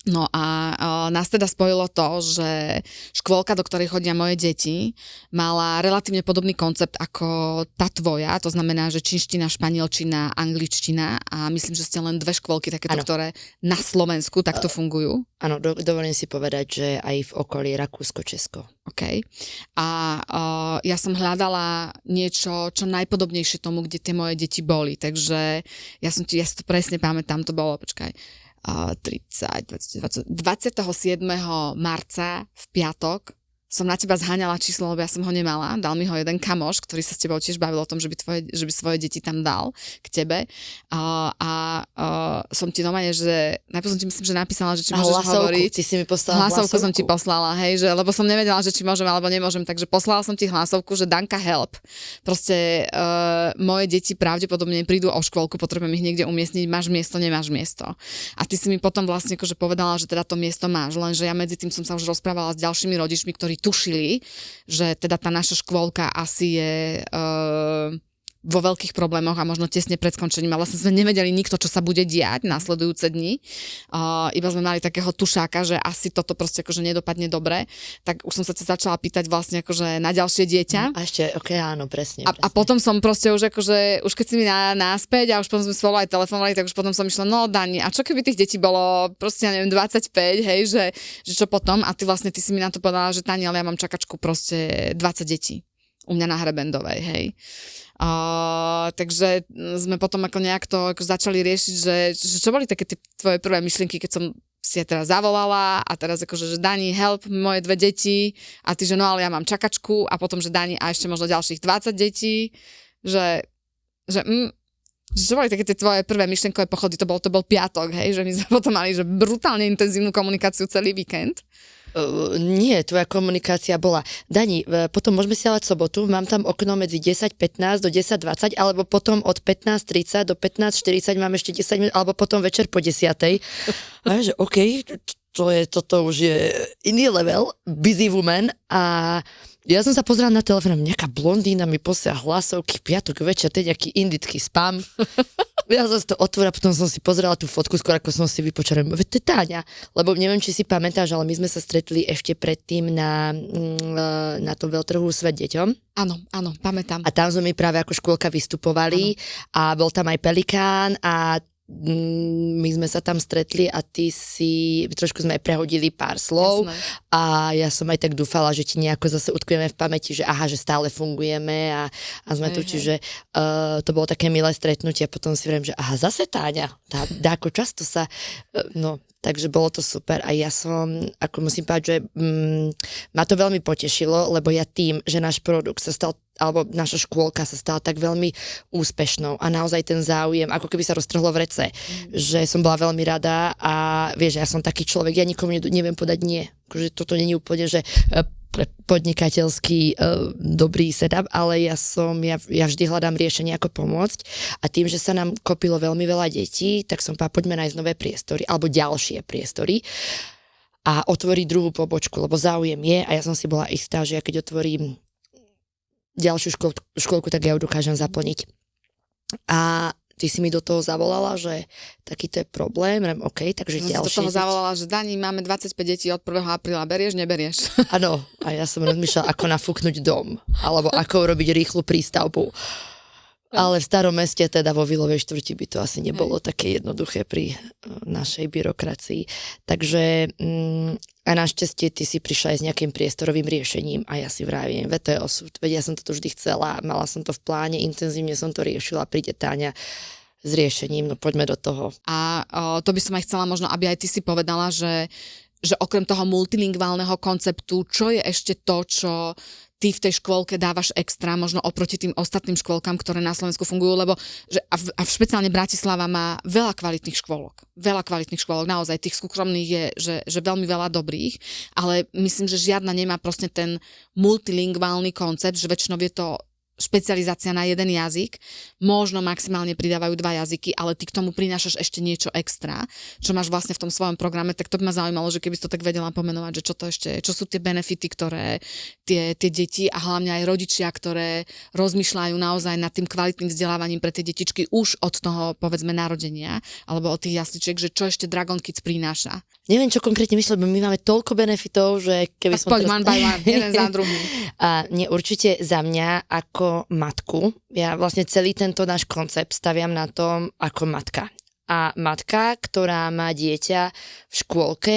No a nás teda spojilo to, že škôlka, do ktorej chodia moje deti, mala relatívne podobný koncept ako tá tvoja, to znamená, že čínština, španielčina, angličtina a myslím, že ste len 2 škôlky takéto, ktoré na Slovensku takto fungujú. Áno, dovolím si povedať, že aj v okolí Rakúsko, Česko. OK. A ja som hľadala niečo, čo najpodobnejšie tomu, kde tie moje deti boli, takže ja si to presne pamätám, to bolo, 27. marca v piatok som na teba zháňala číslo, lebo ja som ho nemala. Dal mi ho jeden kamoš, ktorý sa s tebou tiež bavil o tom, že by svoje deti tam dal k tebe. Som ti normálne, že najprv som ti myslím, že napísala, že či môžeš hovoriť. Ty si mi poslala hlasovku. Som ti poslala, hej, že, lebo som nevedela, že či môžem alebo nemôžem, takže poslala som ti hlasovku, že Danka help. Proste moje deti pravdepodobne prídu o škôlku, potrebujem ich niekde umiestniť, máš miesto, nemáš miesto. A ty si mi potom vlastne akože povedala, že teda to miesto máš, lenže ja medzi tým som sa už rozprávala s ďalšími rodičmi, ktorí tušili, že teda tá naša škôlka asi je vo veľkých problémoch a možno tesne pred skončením. A vlastne sme nevedeli nikto, čo sa bude diať následujúce dni. Iba sme mali takého tušáka, že asi toto proste akože nedopadne dobre. Tak už som sa začala pýtať vlastne akože na ďalšie dieťa. A ešte, áno, presne. A potom som proste už akože, už keď si mi náspäť a už potom sme spolu aj telefonovali, tak už potom som išla, no Dani, a čo keby tých detí bolo proste, ja neviem, 25, hej, že čo potom? A ty si mi na to povedala, že Tani, ale ja mám čakačku proste 20 detí u mňa na Hrebendovej, hej. Takže sme potom ako nejak to ako začali riešiť, že čo boli také tie tvoje prvé myšlienky, keď som si ja teraz zavolala a teraz akože, že Dani, help, moje 2 deti a ty, že no ale ja mám čakačku a potom, že Dani a ešte možno ďalších 20 detí, že čo boli také tie tvoje prvé myšlienkové pochody, to bol piatok, hej, že my sme potom mali že brutálne intenzívnu komunikáciu celý víkend. Nie, tvoja komunikácia bola Dani, potom môžeme si dávať sobotu, mám tam okno medzi 10.15 do 10.20, alebo potom od 15.30 do 15.40 mám ešte 10 minút, alebo potom večer po 10. A že OK, toto už je iný level, busy woman a ja som sa pozerala na telefón, nejaká blondína mi posiela hlasovky, piatok večer, teď nejaký indický spam. Ja som si to otvorila, potom som si pozerala tú fotku, skôr ako som si vypočala, to je Táňa, lebo neviem, či si pamätáš, ale my sme sa stretli ešte predtým na tom veľtrhu Svet deťom. Áno, pamätám. A tam sme práve ako škôlka vystupovali a bol tam aj Pelikán a my sme sa tam stretli a trošku sme aj prehodili pár slov. Jasné. A ja som aj tak dúfala, že ti nejako zase utkujeme v pamäti, že že stále fungujeme a sme tu, čiže to bolo také milé stretnutie a potom si viem, že zase Táňa, dáko často sa, takže bolo to super a ja som, ako musím povedať, že ma to veľmi potešilo, lebo ja tým, že náš produkt sa stal, alebo naša škôlka sa stala tak veľmi úspešnou a naozaj ten záujem, ako keby sa roztrhlo v rece, že som bola veľmi rada a vieš, ja som taký človek, ja nikomu neviem podať nie, akože toto nie je úplne, že podnikateľský dobrý setup, ale ja vždy hľadám riešenie, ako pomôcť a tým, že sa nám kopilo veľmi veľa detí, tak som povedala, poďme nájsť nové priestory alebo ďalšie priestory a otvoriť druhú pobočku, lebo záujem je a ja som si bola istá, že ja keď otvorím ďalšiu škôlku, tak ja ju dokážem zaplniť. A ty si mi do toho zavolala, že takýto je problém, OK, takže ďalšie. Do toho zavolala, že Dani, máme 25 detí od 1. apríla, berieš, neberieš? Áno, a ja som rozmýšľala, ako nafúknuť dom, alebo ako urobiť rýchlu prístavbu. Ale v starom meste, teda vo Vilovej štvrti by to asi nebolo také jednoduché pri našej byrokracii. Takže a našťastie ty si prišla aj s nejakým priestorovým riešením a ja si vravím, to je osud, veď ja som to vždy chcela, mala som to v pláne, intenzívne som to riešila, príde Táňa s riešením, no poďme do toho. A to by som aj chcela možno, aby aj ty si povedala, že okrem toho multilingválneho konceptu, čo je ešte to, čo ty v tej škôlke dávaš extra, možno oproti tým ostatným škôlkam, ktoré na Slovensku fungujú, lebo a špeciálne Bratislava má veľa kvalitných škôlok. Veľa kvalitných škôlok, naozaj tých súkromných je, že veľmi veľa dobrých, ale myslím, že žiadna nemá proste ten multilingválny koncept, že väčšinou je to špecializácia na jeden jazyk, možno maximálne pridávajú 2 jazyky, ale ty k tomu prinášaš ešte niečo extra, čo máš vlastne v tom svojom programe, tak to by ma zaujímalo, že keby si to tak vedela pomenovať, že čo to ešte, čo sú tie benefity, ktoré tie deti a hlavne aj rodičia, ktoré rozmýšľajú naozaj nad tým kvalitným vzdelávaním pre tie detičky už od toho, povedzme, narodenia, alebo od tých jasličiek, že čo ešte Dragon Kids prináša. Neviem, čo konkrétne myslíš, lebo my máme toľko benefitov, že keby tak som poď one by one, jeden za druhým. A nie, určite za mňa ako matku. Ja vlastne celý tento náš koncept staviam na tom ako matka. A matka, ktorá má dieťa v škôlke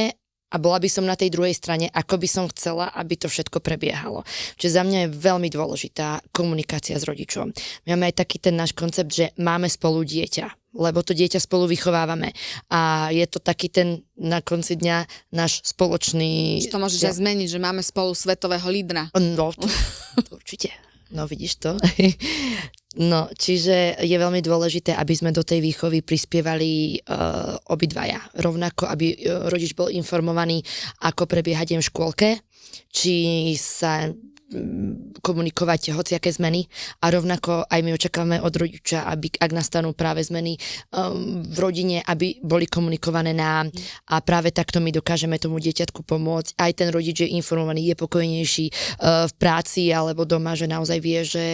a bola by som na tej druhej strane, ako by som chcela, aby to všetko prebiehalo. Čiže za mňa je veľmi dôležitá komunikácia s rodičom. My máme aj taký ten náš koncept, že máme spolu dieťa, lebo to dieťa spolu vychovávame. A je to taký ten na konci dňa náš spoločný... Že to môžeš aj zmeniť, že máme spolu svetového lídra. No, to určite. No, vidíš to? No, čiže je veľmi dôležité, aby sme do tej výchovy prispievali obidvaja. Rovnako, aby rodič bol informovaný, ako prebieha deň v škôlke, či sa komunikovať hociaké zmeny a rovnako aj my očakávame od rodiča, aby ak nastanú práve zmeny v rodine, aby boli komunikované nám a práve takto my dokážeme tomu dieťatku pomôcť. Aj ten rodič je informovaný, je pokojnejší v práci alebo doma, že naozaj vie, že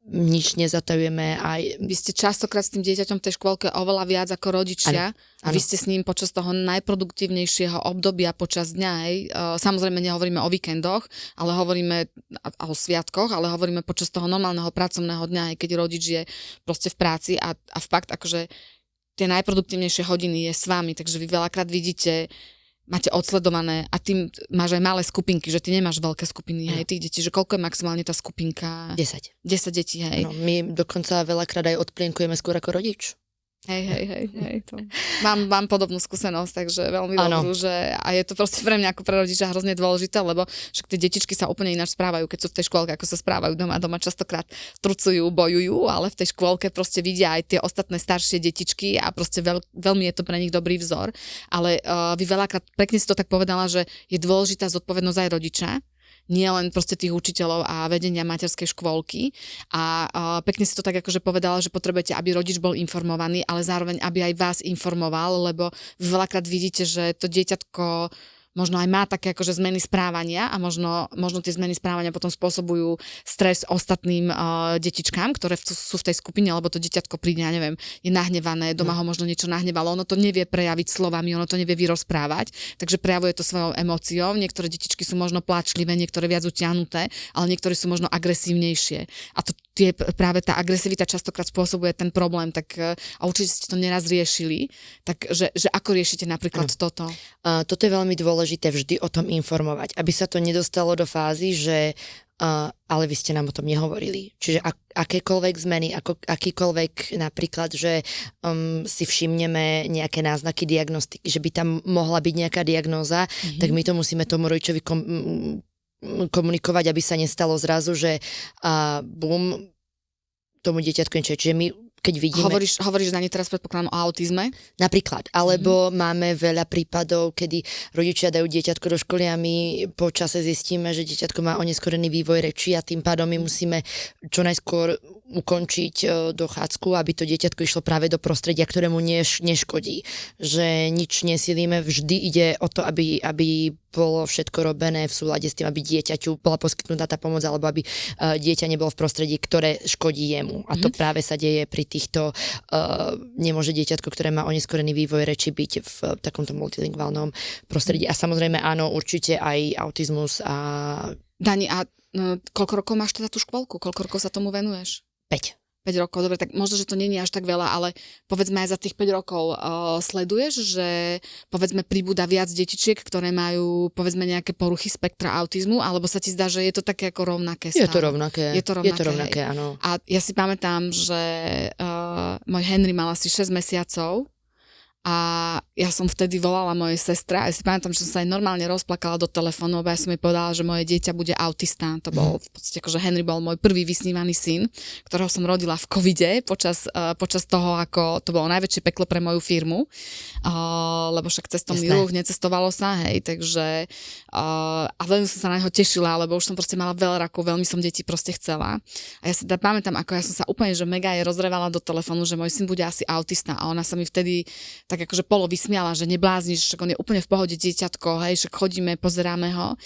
nič nezatajujeme. Vy ste častokrát s tým dieťaťom v tej škôlke oveľa viac ako rodičia. Ano. Vy ste s ním počas toho najproduktívnejšieho obdobia počas dňa. Samozrejme nehovoríme o víkendoch, ale hovoríme o sviatkoch, ale hovoríme počas toho normálneho pracovného dňa, aj keď rodič je proste v práci a fakt akože tie najproduktívnejšie hodiny je s vami, takže vy veľakrát vidíte, máte odsledované a tým máš aj malé skupinky, že ty nemáš veľké skupiny, hej, tých detí, že koľko je maximálne tá skupinka? 10 detí, hej. No, my dokonca veľakrát aj odplienkujeme skôr ako rodič. Hej, to. Mám podobnú skúsenosť, takže veľmi dobrú, že a je to proste pre mňa ako pre rodiča hrozne dôležité, lebo však tie detičky sa úplne ináč správajú, keď sú v tej škôlke, ako sa správajú doma. Doma častokrát trucujú, bojujú, ale v tej škôlke proste vidia aj tie ostatné staršie detičky a proste veľmi je to pre nich dobrý vzor. Ale vy veľakrát, pekne si to tak povedala, že je dôležitá zodpovednosť aj rodiča, nie len proste tých učiteľov a vedenia materskej škôlky a pekne si to tak akože povedala, že potrebujete, aby rodič bol informovaný, ale zároveň, aby aj vás informoval, lebo veľakrát vidíte, že to dieťatko možno aj má také akože zmeny správania a možno tie zmeny správania potom spôsobujú stres ostatným detičkám, ktoré sú v tej skupine, alebo to dieťatko príde, ja neviem, je nahnevané, doma ho možno niečo nahnevalo, ono to nevie prejaviť slovami, ono to nevie vyrozprávať, takže prejavuje to svojou emóciou. Niektoré detičky sú možno pláčlivé, niektoré viac utiahnuté, ale niektoré sú možno agresívnejšie. A to práve tá agresivita častokrát spôsobuje ten problém, tak a určite ste to neraz riešili, takže že ako riešite napríklad toto? Toto je veľmi dôležité vždy o tom informovať, aby sa to nedostalo do fázy, že ale vy ste nám o tom nehovorili. Čiže akékoľvek zmeny, akýkoľvek napríklad, že si všimneme nejaké náznaky diagnostiky, že by tam mohla byť nejaká diagnóza, tak my to musíme tomu rodičovi komunikovať, aby sa nestalo zrazu, že bum, tomu dieťatku niečo. Čiže my, keď vidíme... Hovoríš na ne teraz predpokladám o autizme? Napríklad. Alebo máme veľa prípadov, kedy rodičia dajú dieťatko do školy a my po čase zistíme, že dieťatko má oneskorený vývoj reči a tým pádom my musíme čo najskôr ukončiť dochádzku, aby to dieťatko išlo práve do prostredia, ktorému neškodí. Že nič nesilíme, vždy ide o to, aby bolo všetko robené v súlade s tým, aby dieťaťu bola poskytnutá tá pomoc, alebo aby dieťa nebolo v prostredí, ktoré škodí jemu. A to práve sa deje pri týchto, nemôže dieťatko, ktoré má oneskorený vývoj reči, byť v takomto multilingválnom prostredí. A samozrejme áno, určite aj autizmus a... Dani, a koľko rokov máš teda tú škôlku? Koľko rokov sa tomu venuješ? 5 rokov, dobre, tak možno, že to nie je až tak veľa, ale povedzme aj za tých 5 rokov sleduješ, že povedzme pribúda viac detičiek, ktoré majú povedzme nejaké poruchy spektra autizmu, alebo sa ti zdá, že je to také ako rovnaké stále? Je to rovnaké, áno. A ja si pamätám, že môj Henry mal asi 6 mesiacov A ja som vtedy volala mojej sestre a ja si pamätám, že som sa aj normálne rozplakala do telefónu, lebo ja som jej povedala, že moje dieťa bude autista. To bol v podstate akože Henry bol môj prvý vysnívaný syn, ktorého som rodila v covide počas toho, ako to bolo najväčšie peklo pre moju firmu, lebo však cestovný ruch, necestovalo sa, hej, takže a veľmi som sa na neho tešila, lebo už som proste mala veľa rakov, veľmi som deti proste chcela. A ja sa pamätám, ako ja som sa úplne, že mega jej rozrevala do telefónu, že môj syn bude asi autista a ona sa mi vtedy tak akože polo vysmiala, že neblázniš, však on je úplne v pohode dieťatko, hej, však chodíme, pozeráme ho.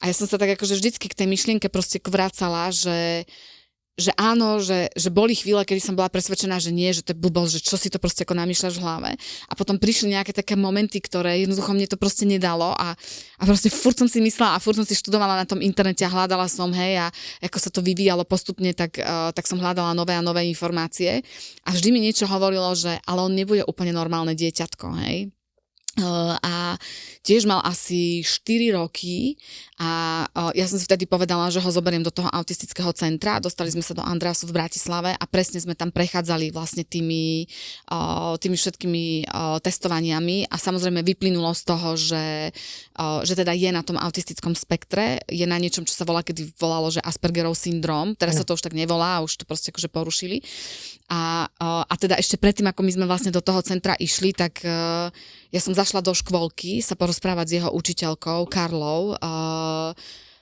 A ja som sa tak akože vždycky k tej myšlienke proste vracala, že áno, že boli chvíle, kedy som bola presvedčená, že nie, že to je blbosť, že čo si to proste ako namýšľaš v hlave. A potom prišli nejaké také momenty, ktoré jednoducho mne to proste nedalo a proste furt som si myslela a furt som si študovala na tom internete a hľadala som, hej, a ako sa to vyvíjalo postupne, tak som hľadala nové a nové informácie a vždy mi niečo hovorilo, že ale on nebude úplne normálne dieťatko, hej. A tiež mal asi 4 roky a ja som si vtedy povedala, že ho zoberiem do toho autistického centra. Dostali sme sa do Andreasu v Bratislave a presne sme tam prechádzali vlastne tými všetkými testovaniami a samozrejme vyplynulo z toho, že teda je na tom autistickom spektre, je na niečom, čo sa kedy volalo, že Aspergerov syndrom. Teraz sa to už tak nevolá, už to proste akože porušili. A teda ešte predtým, ako my sme vlastne do toho centra išli, tak ja som zašla do škôlky sa porozprávať s jeho učiteľkou Karlou,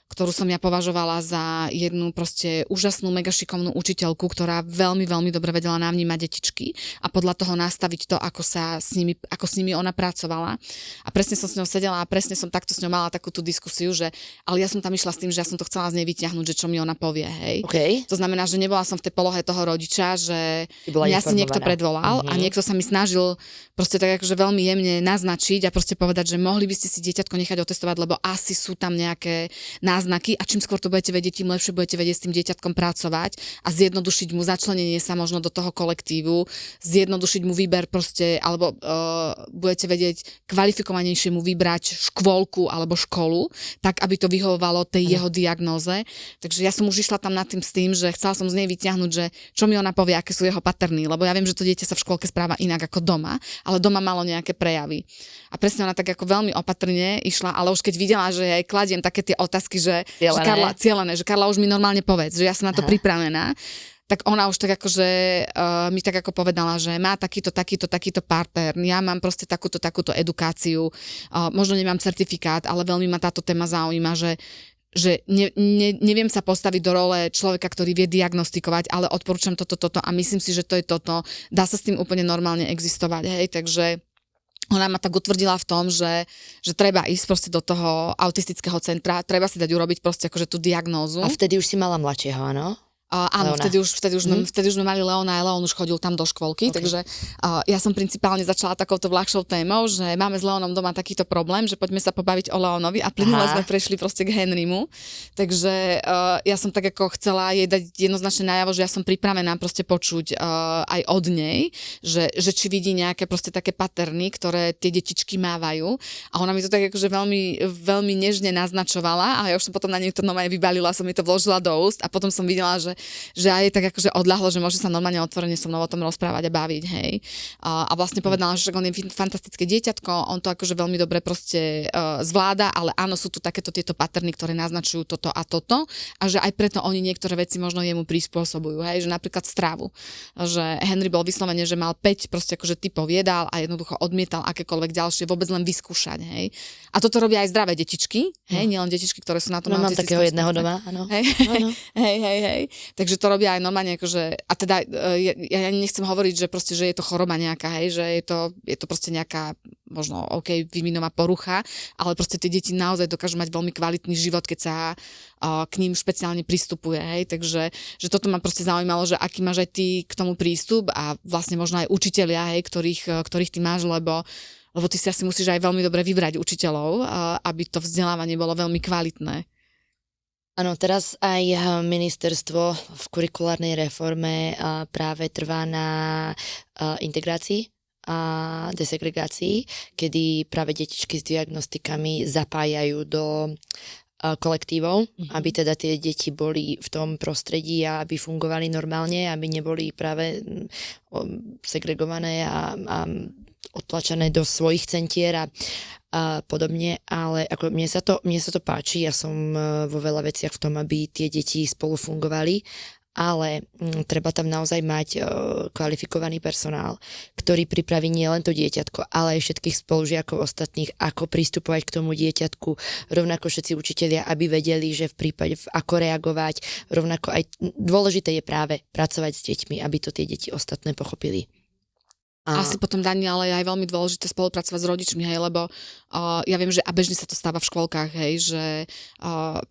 ktorú som ja považovala za jednu proste úžasnú, mega šikovnú učiteľku, ktorá veľmi, veľmi dobre vedela navnímať detičky a podľa toho nastaviť to, ako s nimi ona pracovala. A presne som s ňou sedela a presne som takto s ňou mala takú tú diskusiu, že ale ja som tam išla s tým, že ja som to chcela z nej vyťahnuť, že čo mi ona povie, hej. Okay. To znamená, že nebola som v tej polohe toho rodiča, že mňa si niekto predvolal a niekto sa mi snažil proste tak akože veľmi jemne naznačiť a proste povedať, že mohli by ste si dieťatko nechať otestovať, lebo asi sú tam nejaké náznaky a čím skôr to budete vedieť, tým lepšie budete vedieť s tým dieťatkom pracovať a zjednodušiť mu začlenenie sa možno do toho kolektívu, zjednodušiť mu výber proste, alebo budete vedieť kvalifikovanejšie mu vybrať škôlku alebo školu, tak aby to vyhovovalo tej jeho diagnóze. Takže ja som už išla tam nad tým s tým, že chcela som z nej vyťahnuť, že čo mi ona povie, aké sú jeho paterny, lebo ja viem, že to dieťa sa v škôlke správa inak ako doma, ale doma malo nejaké prejavy. A presne ona tak ako veľmi opatrne išla, ale už keď videla, že ja jej kladiem také tie otázky, že Karla už mi normálne povedz, že ja som na to pripravená, tak ona už tak akože mi tak ako povedala, že má takýto partner, ja mám proste takúto edukáciu, možno nemám certifikát, ale veľmi ma táto téma zaujíma, že neviem sa postaviť do role človeka, ktorý vie diagnostikovať, ale odporúčam toto a myslím si, že to je toto. Dá sa s tým úplne normálne existovať, hej, takže ona ma tak utvrdila v tom, že treba ísť proste do toho autistického centra, treba si dať urobiť proste akože tú diagnózu. A vtedy už si mala mladšieho, áno? Áno, vtedy už sme mali Leona a Leon už chodil tam do škôlky, takže ja som principálne začala takouto ľahšou témou, že máme s Leonom doma takýto problém, že poďme sa pobaviť o Leonovi a plynule sme prešli proste k Henrymu, takže ja som tak ako chcela jej dať jednoznačne najavo, že ja som pripravená proste počuť aj od nej, že či vidí nejaké proste také paterny, ktoré tie detičky mávajú a ona mi to tak akože veľmi, veľmi nežne naznačovala a ja už som potom na nej to normálne vybalila, som mi to vložila do úst a potom som videla, že aj tak akože odľahlo, že môže sa normálne otvorene so mnou o tom rozprávať a baviť, hej. A vlastne povedala, že on je fantastické dieťatko, on to akože veľmi dobre proste zvláda, ale áno, sú tu takéto tieto paterny, ktoré naznačujú toto a toto a že aj preto oni niektoré veci možno jemu prispôsobujú, hej, že napríklad stravu. Že Henry bol vyslovene, že mal 5 proste akože typov jedál a jednoducho odmietal akékoľvek ďalšie, vôbec len vyskúšať, hej. A toto robia aj zdravé detičky, hej, nielen detičky, ktoré sú na tom autistickom. Mám takého jedného doma, áno. Hej. Takže to robia aj normálne akože, a teda ja nechcem hovoriť, že proste, že je to choroba nejaká, hej, že je to proste nejaká možno vývinová porucha, ale proste tie deti naozaj dokážu mať veľmi kvalitný život, keď sa k ním špeciálne pristupuje, hej, takže že toto ma proste zaujímalo, že aký máš aj ty k tomu prístup a vlastne možno aj učitelia, hej, ktorých ty máš, lebo ty si asi musíš aj veľmi dobre vybrať učiteľov, aby to vzdelávanie bolo veľmi kvalitné. Áno, teraz aj ministerstvo v kurikulárnej reforme práve trvá na integrácii a desegregácii, kedy práve detičky s diagnostikami zapájajú do kolektívov, aby teda tie deti boli v tom prostredí a aby fungovali normálne, aby neboli práve segregované a odtlačené do svojich centier a podobne, ale ako mne sa to páči, ja som vo veľa veciach v tom, aby tie deti spolu fungovali, ale treba tam naozaj mať kvalifikovaný personál, ktorý pripraví nielen to dieťatko, ale aj všetkých spolužiakov ostatných, ako pristupovať k tomu dieťatku, rovnako všetci učitelia, aby vedeli, že v prípade ako reagovať, rovnako aj dôležité je práve pracovať s deťmi, aby to tie deti ostatné pochopili. Asi potom, Dani, ale je aj veľmi dôležité spolupracovať s rodičmi, hej, lebo ja viem, že a bežne sa to stáva v škôlkach, hej, že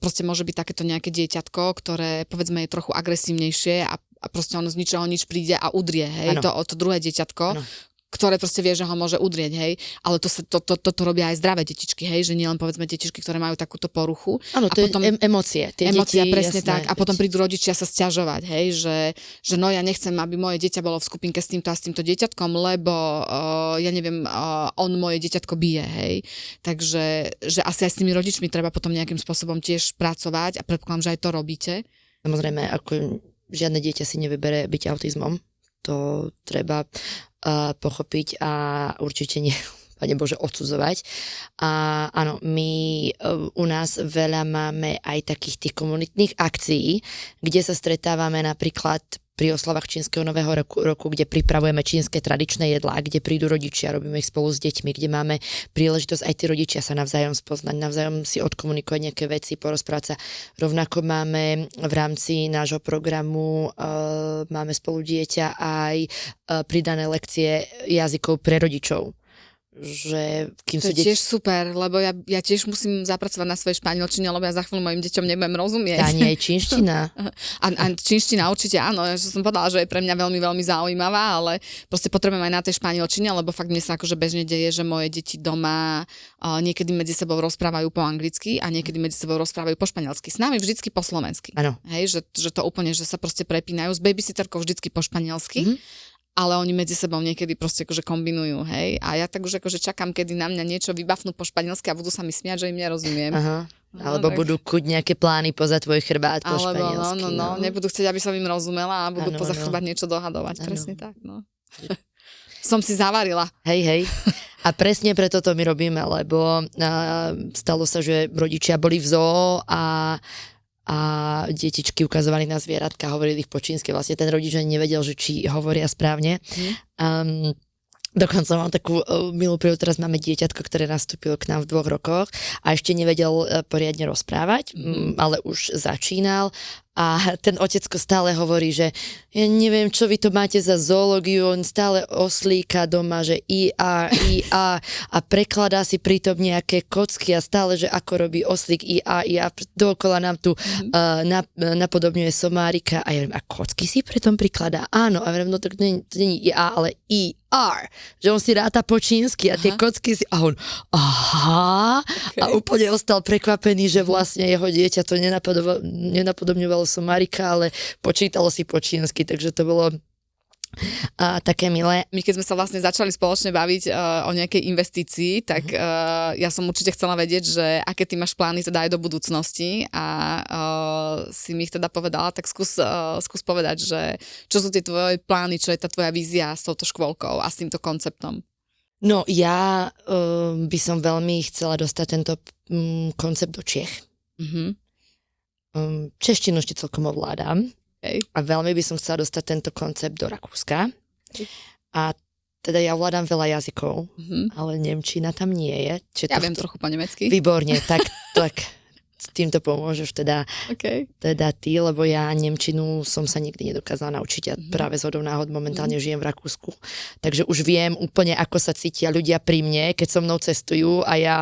proste môže byť takéto nejaké dieťatko, ktoré povedzme je trochu agresívnejšie a proste ono z ničoho nič príde a udrie, hej, to druhé dieťatko. Ano. Ktoré proste vie, že ho môže udrieť, hej, ale toto robia aj zdravé detičky, hej, že nielen povedzme detičky, ktoré majú takúto poruchu. Áno, to potom, je emócie. Emócia, presne jasné, tak. A potom prídu rodičia sa sťažovať, hej, že no ja nechcem, aby moje dieťa bolo v skupinke s týmto a s týmto dieťatkom, lebo ja neviem, on moje dieťatko bije, hej. Takže že asi aj s tými rodičmi treba potom nejakým spôsobom tiež pracovať a predpokladám, že aj to robíte. Samozrejme, ako žiadne dieťa si nevybere byť autizmom. To treba pochopiť a určite nie, Pane Bože, odsudzovať. A áno, my u nás veľa máme aj takých tých komunitných akcií, kde sa stretávame napríklad pri oslavách čínskeho nového roku, kde pripravujeme čínske tradičné jedlá, kde prídu rodičia, robíme ich spolu s deťmi, kde máme príležitosť aj tí rodičia sa navzájom spoznať, navzájom si odkomunikovať nejaké veci, porozprávať sa. Rovnako máme v rámci nášho programu, máme spolu dieťa aj pridané lekcie jazykov pre rodičov. Že kým to je tiež super, lebo ja tiež musím zapracovať na svojej španielčine, lebo ja za chvíľu mojim deťom nebudem rozumieť. Tá nie je čínština. A čínština určite áno, ja som povedala, že je pre mňa veľmi, veľmi zaujímavá, ale proste potrebujem aj na tej španielčine, lebo fakt mne sa akože bežne deje, že moje deti doma niekedy medzi sebou rozprávajú po anglicky a niekedy medzi sebou rozprávajú po španielsky. S nami vždycky po slovensky. Áno. Hej, že to úplne, že sa proste prepínajú s babysitterkou vždycky po španielsky. Ale oni medzi sebou niekedy proste akože kombinujú, hej. A ja tak už akože čakám, kedy na mňa niečo vybafnú po španielsky a budú sa mi smiať, že im nerozumiem. Aha. Alebo budú kuť nejaké plány poza tvoj chrbát po španielsky. No, nebudú chcieť, aby som im rozumela a budú poza chrbát niečo dohadovať. Ano. Presne tak, no. Som si zavarila. Hej. A presne preto to my robíme, lebo stalo sa, že rodičia boli v zoo a detičky ukazovali na zvieratka, hovorili ich po čínsky. Vlastne ten rodič ani nevedel, že či hovoria správne. Dokonca mám takú milú príhodu, teraz máme dieťatko, ktoré nastúpilo k nám v 2 rokoch a ešte nevedel poriadne rozprávať, ale už začínal. A ten otecko stále hovorí, že ja neviem, čo vy to máte za zoológiu, on stále oslíka doma, že IA a prekladá si pritom nejaké kocky a stále, že ako robí oslík IA, dookola nám tu napodobňuje somárika a ja viem, a kocky si pritom prikladá? Áno, a viem, no to nie je IA, ale ER, že on si ráta po čínsky a tie kocky si, a on, okay. A úplne ostal prekvapený, že vlastne jeho dieťa to nenapodobňovalo somárika, ale počítalo si po čínsky, takže to bolo také milé. My keď sme sa vlastne začali spoločne baviť o nejakej investícii, tak ja som určite chcela vedieť, že aké ty máš plány teda aj do budúcnosti a si mi ich teda povedala, tak skús povedať, že čo sú tie tvoje plány, čo je tá tvoja vízia s touto škôlkou a s týmto konceptom. No ja by som veľmi chcela dostať tento koncept do Čiech. Češtinu ešte celkom ovládam. Okay. A veľmi by som chcela dostať tento koncept do Rakúska. Okay. A teda ja ovládam veľa jazykov, ale nemčina tam nie je. Ja viem trochu po nemecky. Výborne, tak s týmto pomôžeš teda ty, lebo ja nemčinu som sa nikdy nedokázala naučiť a práve zhodou náhod momentálne žijem v Rakúsku. Takže už viem úplne, ako sa cítia ľudia pri mne, keď so mnou cestujú a ja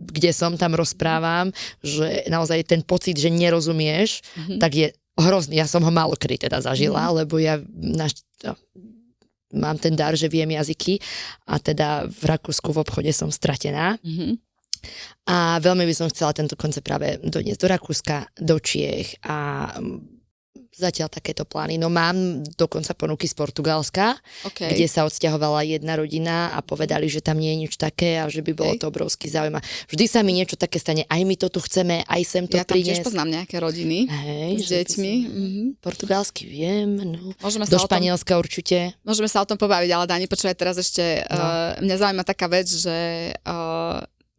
kde som, tam rozprávam, že naozaj ten pocit, že nerozumieš, tak je hrozný. Ja som ho málokedy teda zažila, lebo ja mám ten dar, že viem jazyky a teda v Rakúsku v obchode som stratená. A veľmi by som chcela tento koncept práve doniesť do Rakúska, do Čiech a zatiaľ takéto plány. No mám dokonca ponuky z Portugalska, kde sa odsťahovala jedna rodina a povedali, že tam nie je nič také a že by bolo to obrovský záujem. Vždy sa mi niečo také stane, aj my to tu chceme, aj sem to priniesť. Ja tam tiež poznám nejaké rodiny s deťmi. Portugalsky viem, no. Do Španielska určite. Môžeme sa o tom pobaviť, ale Dani, počúvaj teraz ešte, mňa zaujíma taká vec, že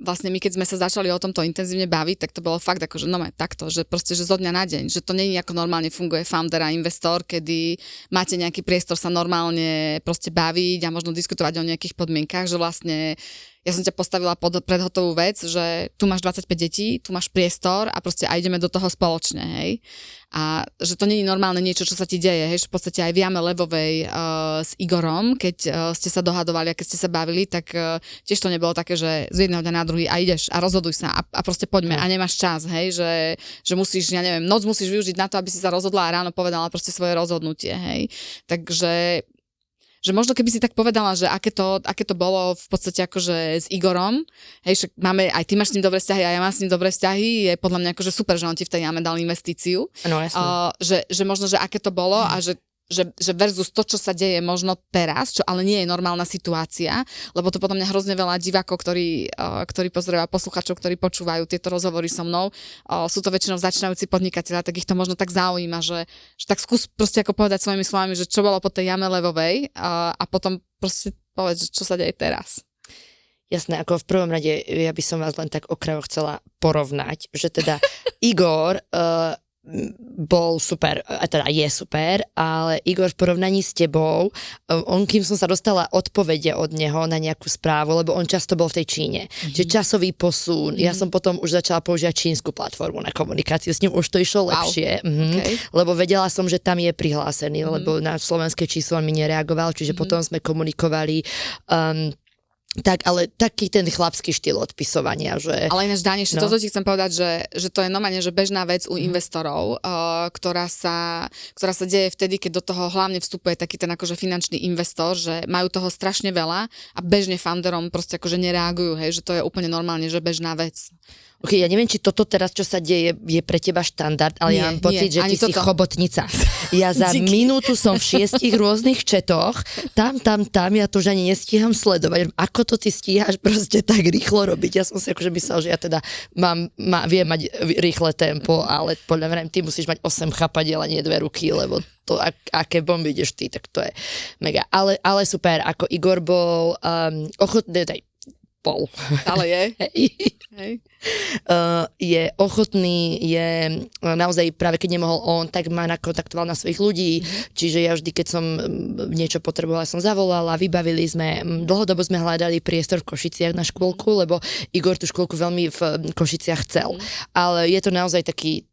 vlastne my, keď sme sa začali o tomto intenzívne baviť, tak to bolo fakt akože takto, že proste, že zo dňa na deň, že to nie je ako normálne funguje founder a investor, kedy máte nejaký priestor sa normálne proste baviť a možno diskutovať o nejakých podmienkach, že vlastne ja som ťa postavila pred hotovú vec, že tu máš 25 detí, tu máš priestor a proste aj ideme do toho spoločne, hej. A že to nie je normálne niečo, čo sa ti deje, hej, že v podstate aj v Jame Levovej s Igorom, keď ste sa dohadovali a keď ste sa bavili, tak tiež to nebolo také, že z jedného dňa na druhý a ideš a rozhoduj sa a proste poďme a nemáš čas, hej, že musíš, ja neviem, noc musíš využiť na to, aby si sa rozhodla a ráno povedala proste svoje rozhodnutie, hej. Takže že možno keby si tak povedala, že aké to bolo v podstate akože s Igorom, hej, že máme, aj ty máš s ním dobré vzťahy a ja mám s ním dobré vzťahy, je podľa mňa akože super, že on ti v tej Jame dal investíciu. No, jasne. Že možno, že aké to bolo a že versus to, čo sa deje možno teraz, čo ale nie je normálna situácia, lebo to podľa mňa hrozne veľa divákov, ktorí pozerajú, posluchačov, ktorí počúvajú tieto rozhovory so mnou, sú to väčšinou začínajúci podnikatelia, tak ich to možno tak zaujíma, že tak skús proste ako povedať svojimi slovami, že čo bolo po tej Jame Levovej a potom proste povedz, čo sa deje teraz. Jasné, ako v prvom rade ja by som vás len tak okrajovo chcela porovnať, že teda Igor bol super, a teda je super, ale Igor v porovnaní s tebou, kým som sa dostala odpovede od neho na nejakú správu, lebo on často bol v tej Číne, že časový posun, ja som potom už začala používať čínsku platformu na komunikáciu, s ním už to išlo lepšie, lebo vedela som, že tam je prihlásený, lebo na slovenské číslo on mi nereagoval, čiže potom sme komunikovali tak, ale taký ten chlapský štýl odpisovania, že... Ale ináč, Dani, ešte toto ti chcem povedať, že to je normálne, že bežná vec u investorov, ktorá sa deje vtedy, keď do toho hlavne vstupuje taký ten akože finančný investor, že majú toho strašne veľa a bežne founderom proste akože nereagujú, hej, že to je úplne normálne, že bežná vec. Ok, ja neviem, či toto teraz, čo sa deje, je pre teba štandard, ale ja mám pocit, že ty si chobotnica. Ja za minútu som v 6 rôznych četoch, tam, ja to už ani nestíham sledovať. Ako to ty stíhaš proste tak rýchlo robiť? Ja som si akože myslel, že ja teda viem mať rýchle tempo, ale podľa mňa ty musíš mať 8 chapadiel a nie 2 ruky, lebo to, aké bomby ideš ty, tak to je mega. Ale super, ako Igor bol ochotný, bol. Ale je. Hej. Je ochotný, je naozaj práve keď nemohol on, tak ma nakontaktoval na svojich ľudí, čiže ja vždy, keď som niečo potrebovala, som zavolala, vybavili sme, dlhodobo sme hľadali priestor v Košiciach na škôlku, lebo Igor tú škôlku veľmi v Košiciach chcel, ale je to naozaj taký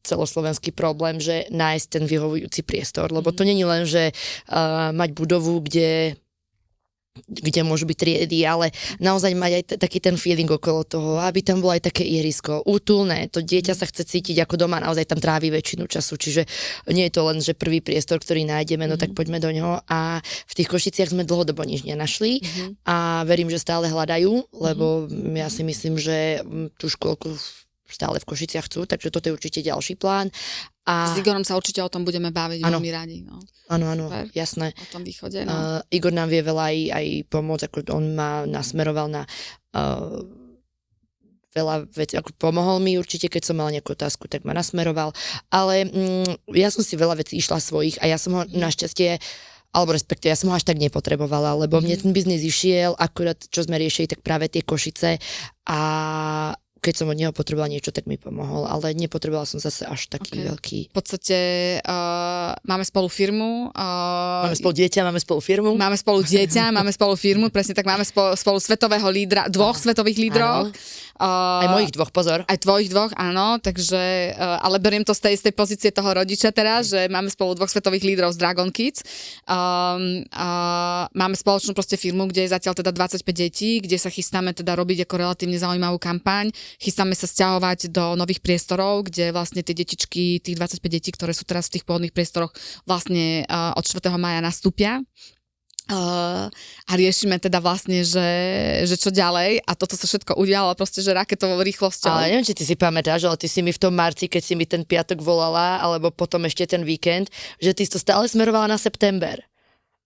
celoslovenský problém, že nájsť ten vyhovujúci priestor, lebo to není len, že mať budovu, kde môžu byť triedy, ale naozaj mať aj taký ten feeling okolo toho, aby tam bolo aj také ihrisko, útulné, to dieťa sa chce cítiť ako doma, naozaj tam trávi väčšinu času, čiže nie je to len, že prvý priestor, ktorý nájdeme, no tak poďme do neho a v tých Košiciach sme dlhodobo nič nenašli a verím, že stále hľadajú, lebo ja si myslím, že tú škôlku stále v Košiciach chcú, takže toto je určite ďalší plán. S Igorom sa určite o tom budeme baviť veľmi radi. No. Áno, jasné. O tom východe, no. Igor nám vie veľa aj pomôcť, ako on ma nasmeroval na veľa vecí, ako pomohol mi určite, keď som mal nejakú otázku, tak ma nasmeroval, ale ja som si veľa vecí išla svojich a ja som ho našťastie alebo respektíve ja som ho až tak nepotrebovala, lebo mne ten biznis išiel, akurát čo sme riešili, tak práve tie Košice a keď som od neho potrebovala niečo, tak mi pomohol, ale nepotrebovala som zase až taký veľký. V podstate máme spolu firmu. Máme spolu dieťa, máme spolu firmu. Máme spolu dieťa, máme spolu firmu, presne tak, máme spolu svetového lídra, dvoch svetových lídrov. Aj mojich dvoch, pozor. Aj tvojich dvoch, áno, takže, ale beriem to z tej pozície toho rodiča teraz, že máme spolu dvoch svetových lídrov z Dragon Kids. Máme spoločnú proste firmu, kde je zatiaľ teda 25 detí, kde sa chystáme teda robiť ako relatívne zaujímavú kampaň. Chystáme sa sťahovať do nových priestorov, kde vlastne tie detičky, tých 25 detí, ktoré sú teraz v tých pôvodných priestoroch, vlastne od 4. mája nastúpia. A riešime teda vlastne, že čo ďalej a toto sa všetko udialo proste, že raketovou rýchlosťou. Ale neviem, či ty si pamätáš, ale ty si mi v tom marci, keď si mi ten piatok volala, alebo potom ešte ten víkend, že ty si to stále smerovala na september.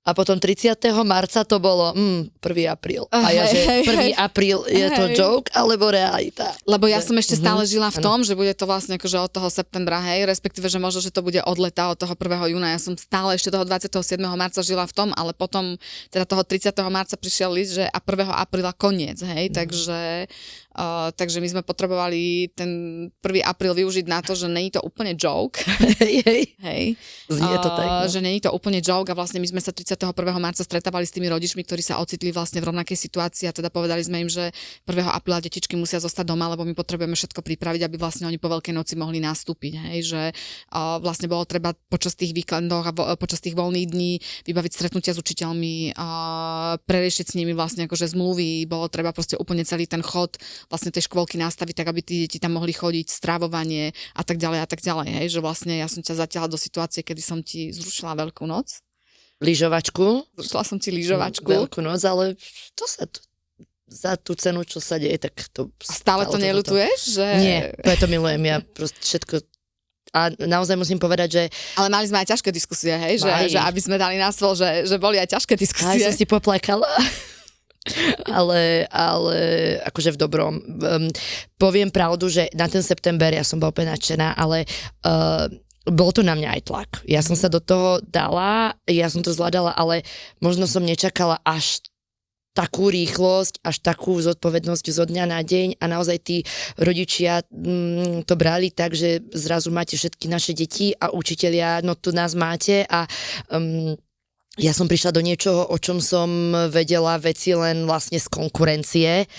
A potom 30. marca to bolo 1. apríl. A ja, že 1. apríl je to joke, alebo realita. Lebo ja som ešte stále žila v tom, že bude to vlastne akože od toho septembra, respektíve, že možno, že to bude od leta, od toho 1. júna. Ja som stále ešte toho 27. marca žila v tom, ale potom teda toho 30. marca prišiel list, že a 1. apríla koniec, takže my sme potrebovali ten 1. apríl využiť na to, že není to úplne joke. Hej. Znie to tak. No. Že není to úplne joke a vlastne my sme sa 31. marca stretávali s tými rodičmi, ktorí sa ocitli vlastne v rovnakej situácii a teda povedali sme im, že 1. apríla detičky musia zostať doma, lebo my potrebujeme všetko pripraviť, aby vlastne oni po Veľkej noci mohli nastúpiť. Že vlastne bolo treba počas tých víkendov a počas tých voľných dní vybaviť stretnutia s učiteľmi, preriešiť s nimi vlastne akože zmluvy, bolo treba proste úplne celý ten chod vlastne tej škôlky nastaviť tak, aby tí deti tam mohli chodiť, strávovanie a tak ďalej, že vlastne ja som ťa zatiaľa do situácie, kedy som ti zrušila Veľkú noc. Lyžovačku. Zrušila som ti lyžovačku. Veľkú noc, ale to sa za tú cenu, čo sa deje, tak to... A stále to neľutuješ? Že... Nie, preto milujem, ja proste všetko... A naozaj musím povedať, že... Ale mali sme aj ťažké diskusie, že aby sme dali na stôl, že boli aj ťažké diskusie. Aj som si poplakala. ale akože v dobrom. Poviem pravdu, že na ten september ja som bola úplne nadšená, ale bol to na mňa aj tlak. Ja som sa do toho dala, ja som to zvládala, ale možno som nečakala až takú rýchlosť, až takú zodpovednosť zo dňa na deň a naozaj tí rodičia to brali tak, že zrazu máte všetky naše deti a učitelia, no tu nás máte a ja som prišla do niečoho, o čom som vedela veci len vlastne z konkurencie.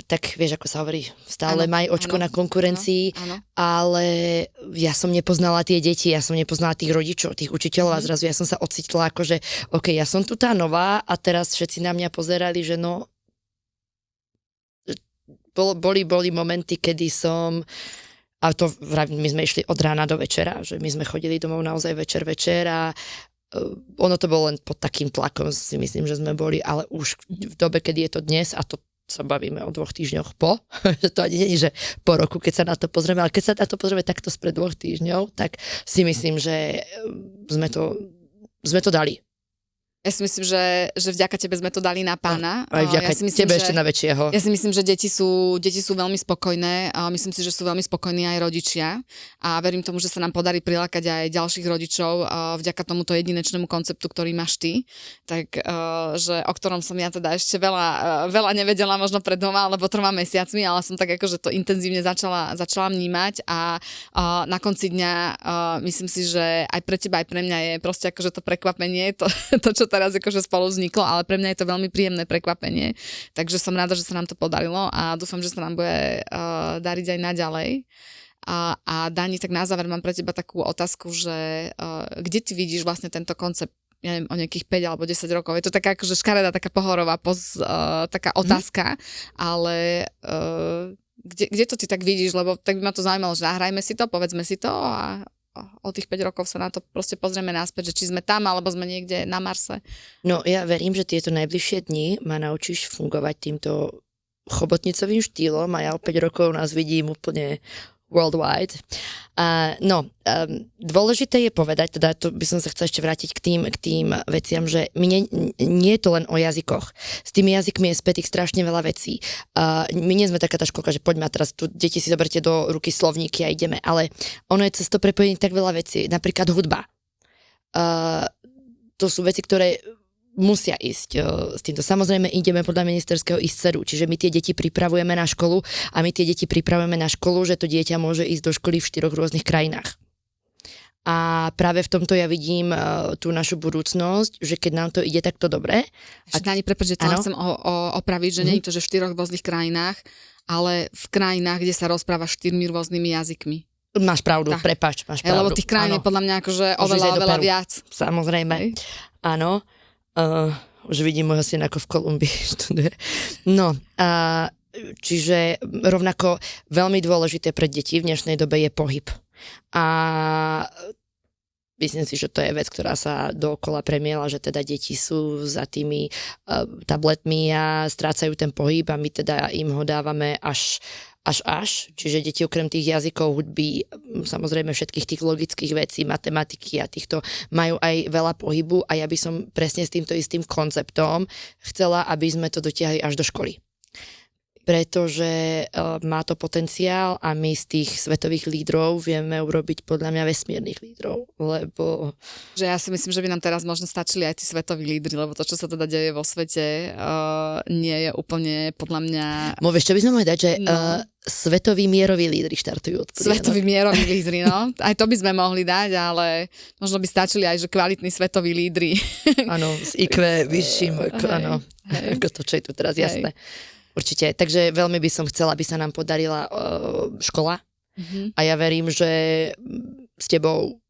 Tak vieš, ako sa hovorí, stále maj očko na konkurencii, ale ja som nepoznala tie deti, ja som nepoznala tých rodičov, tých učiteľov a zrazu ja som sa ocitla akože, ok, ja som tu tá nová a teraz všetci na mňa pozerali, že no, boli momenty, kedy som... A to my sme išli od rána do večera, že my sme chodili domov naozaj večer a ono to bolo len pod takým tlakom, si myslím, že sme boli, ale už v dobe, kedy je to dnes, a to sa bavíme o 2 týždňoch po, že to ani nie je, že po roku, keď sa na to pozrieme, ale keď sa na to pozrieme takto spred 2 týždňov, tak si myslím, že sme to dali. Ja si myslím, že vďaka tebe sme to dali na pána. Aj vďaka tebe ešte na väčšieho. Ja si myslím, že deti sú veľmi spokojné. Myslím si, že sú veľmi spokojní aj rodičia. A verím tomu, že sa nám podarí prilákať aj ďalších rodičov vďaka tomuto jedinečnému konceptu, ktorý máš ty. Tak, že o ktorom som ja teda ešte veľa nevedela možno pred 2 alebo 3 mesiacmi, ale som tak akože to intenzívne začala vnímať a na konci dňa myslím si, že aj pre teba, aj pre mňa je proste akože to prekvapenie, to čo teraz akože spolu vzniklo, ale pre mňa je to veľmi príjemné prekvapenie. Takže som rada, že sa nám to podarilo a dúfam, že sa nám bude dariť aj naďalej. A Dani, tak na záver mám pre teba takú otázku, že kde ty vidíš vlastne tento koncept, ja neviem, o nejakých 5 alebo 10 rokov. Je to taká akože škaredá, taká pohorová taká otázka, ale kde to ty tak vidíš, lebo tak by ma to zaujímalo, že nahrajme si to, povedzme si to a o tých 5 rokov sa na to proste pozrieme naspäť, že či sme tam, alebo sme niekde na Marse. No ja verím, že tieto najbližšie dni ma naučíš fungovať týmto chobotnicovým štýlom a ja o 5 rokov nás vidím úplne worldwide. Dôležité je povedať, teda to by som sa chcela ešte vrátiť k tým veciam, že nie je to len o jazykoch. S tými jazykmi je spätých strašne veľa vecí. My nie sme taká tá školka, že poďme a teraz tu deti si zoberte do ruky slovníky a ideme, ale ono je cez to prepojenie tak veľa vecí. Napríklad hudba. To sú veci, ktoré musia ísť s týmto. Samozrejme ideme podľa ministerského ISCERu, čiže my tie deti pripravujeme na školu a my tie deti pripravujeme na školu, že to dieťa môže ísť do školy v 4 rôznych krajinách. A práve v tomto ja vidím tú našu budúcnosť, že keď nám to ide takto dobre. Dani, prepáč, že to chcem opraviť, že nie je to, že v 4 rôznych krajinách, ale v krajinách, kde sa rozpráva 4 rôznymi jazykmi. Máš pravdu, prepáč, máš pravdu. Lebo tých krajín je podľa mňa akože oveľa viac. Samozrejme, áno. Už vidím môjho syna ako v Kolumbii študuje. No, čiže rovnako veľmi dôležité pre deti v dnešnej dobe je pohyb. A myslím si, že to je vec, ktorá sa dookola premiela, že teda deti sú za tými tabletmi a strácajú ten pohyb a my teda im ho dávame až. Čiže deti okrem tých jazykov, hudby, samozrejme všetkých tých logických vecí, matematiky a týchto majú aj veľa pohybu a ja by som presne s týmto istým konceptom chcela, aby sme to dotiahli až do školy. Pretože má to potenciál a my z tých svetových lídrov vieme urobiť podľa mňa vesmírnych lídrov, lebo... Že ja si myslím, že by nám teraz možno stačili aj tí svetoví lídri, lebo to, čo sa teda deje vo svete, nie je úplne podľa mňa... Vieš, čo by sme mohli dať, že svetoví mieroví lídri štartujú od Svetoví mieroví lídri, no. Aj to by sme mohli dať, ale možno by stačili aj, že kvalitní svetoví lídri. Áno, s IQ vyšším, áno, ako to, čo je tu teraz jasné. Určite, takže veľmi by som chcela, aby sa nám podarila škola a ja verím, že s tebou,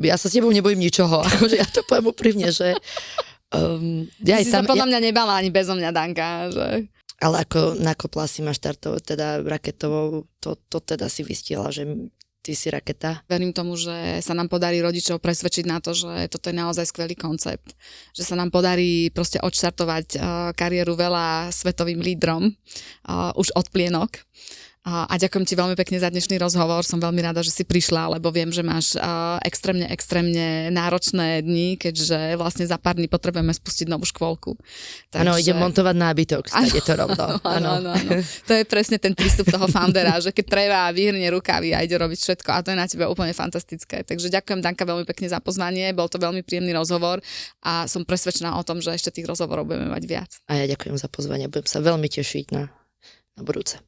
ja sa s tebou nebojím ničoho, akože ja to poviem úprimne, že ja si sa podľa mňa nebala ani bezo mňa, Danka, že... Ale ako nakopla si ma štartovou, teda raketovou, to teda si vystiela, že ty si raketa. Verím tomu, že sa nám podarí rodičov presvedčiť na to, že toto je naozaj skvelý koncept. Že sa nám podarí proste odštartovať kariéru veľa svetovým lídrom už od plienok. A ďakujem ti veľmi pekne za dnešný rozhovor. Som veľmi rada, že si prišla, lebo viem, že máš extrémne náročné dni, keďže vlastne za pár dní potrebujeme spustiť novú škôlku. Áno, idem montovať nábytok, je to rovno. Áno. To je presne ten prístup toho foundera, že keď treba, vyhrnie rukavy a ide robiť všetko a to je na tebe úplne fantastické. Takže ďakujem, Danka, veľmi pekne za pozvanie. Bol to veľmi príjemný rozhovor a som presvedčená o tom, že ešte tých rozhovorov budeme mať viac. A ja ďakujem za pozvanie, budem sa veľmi tešiť na budúce.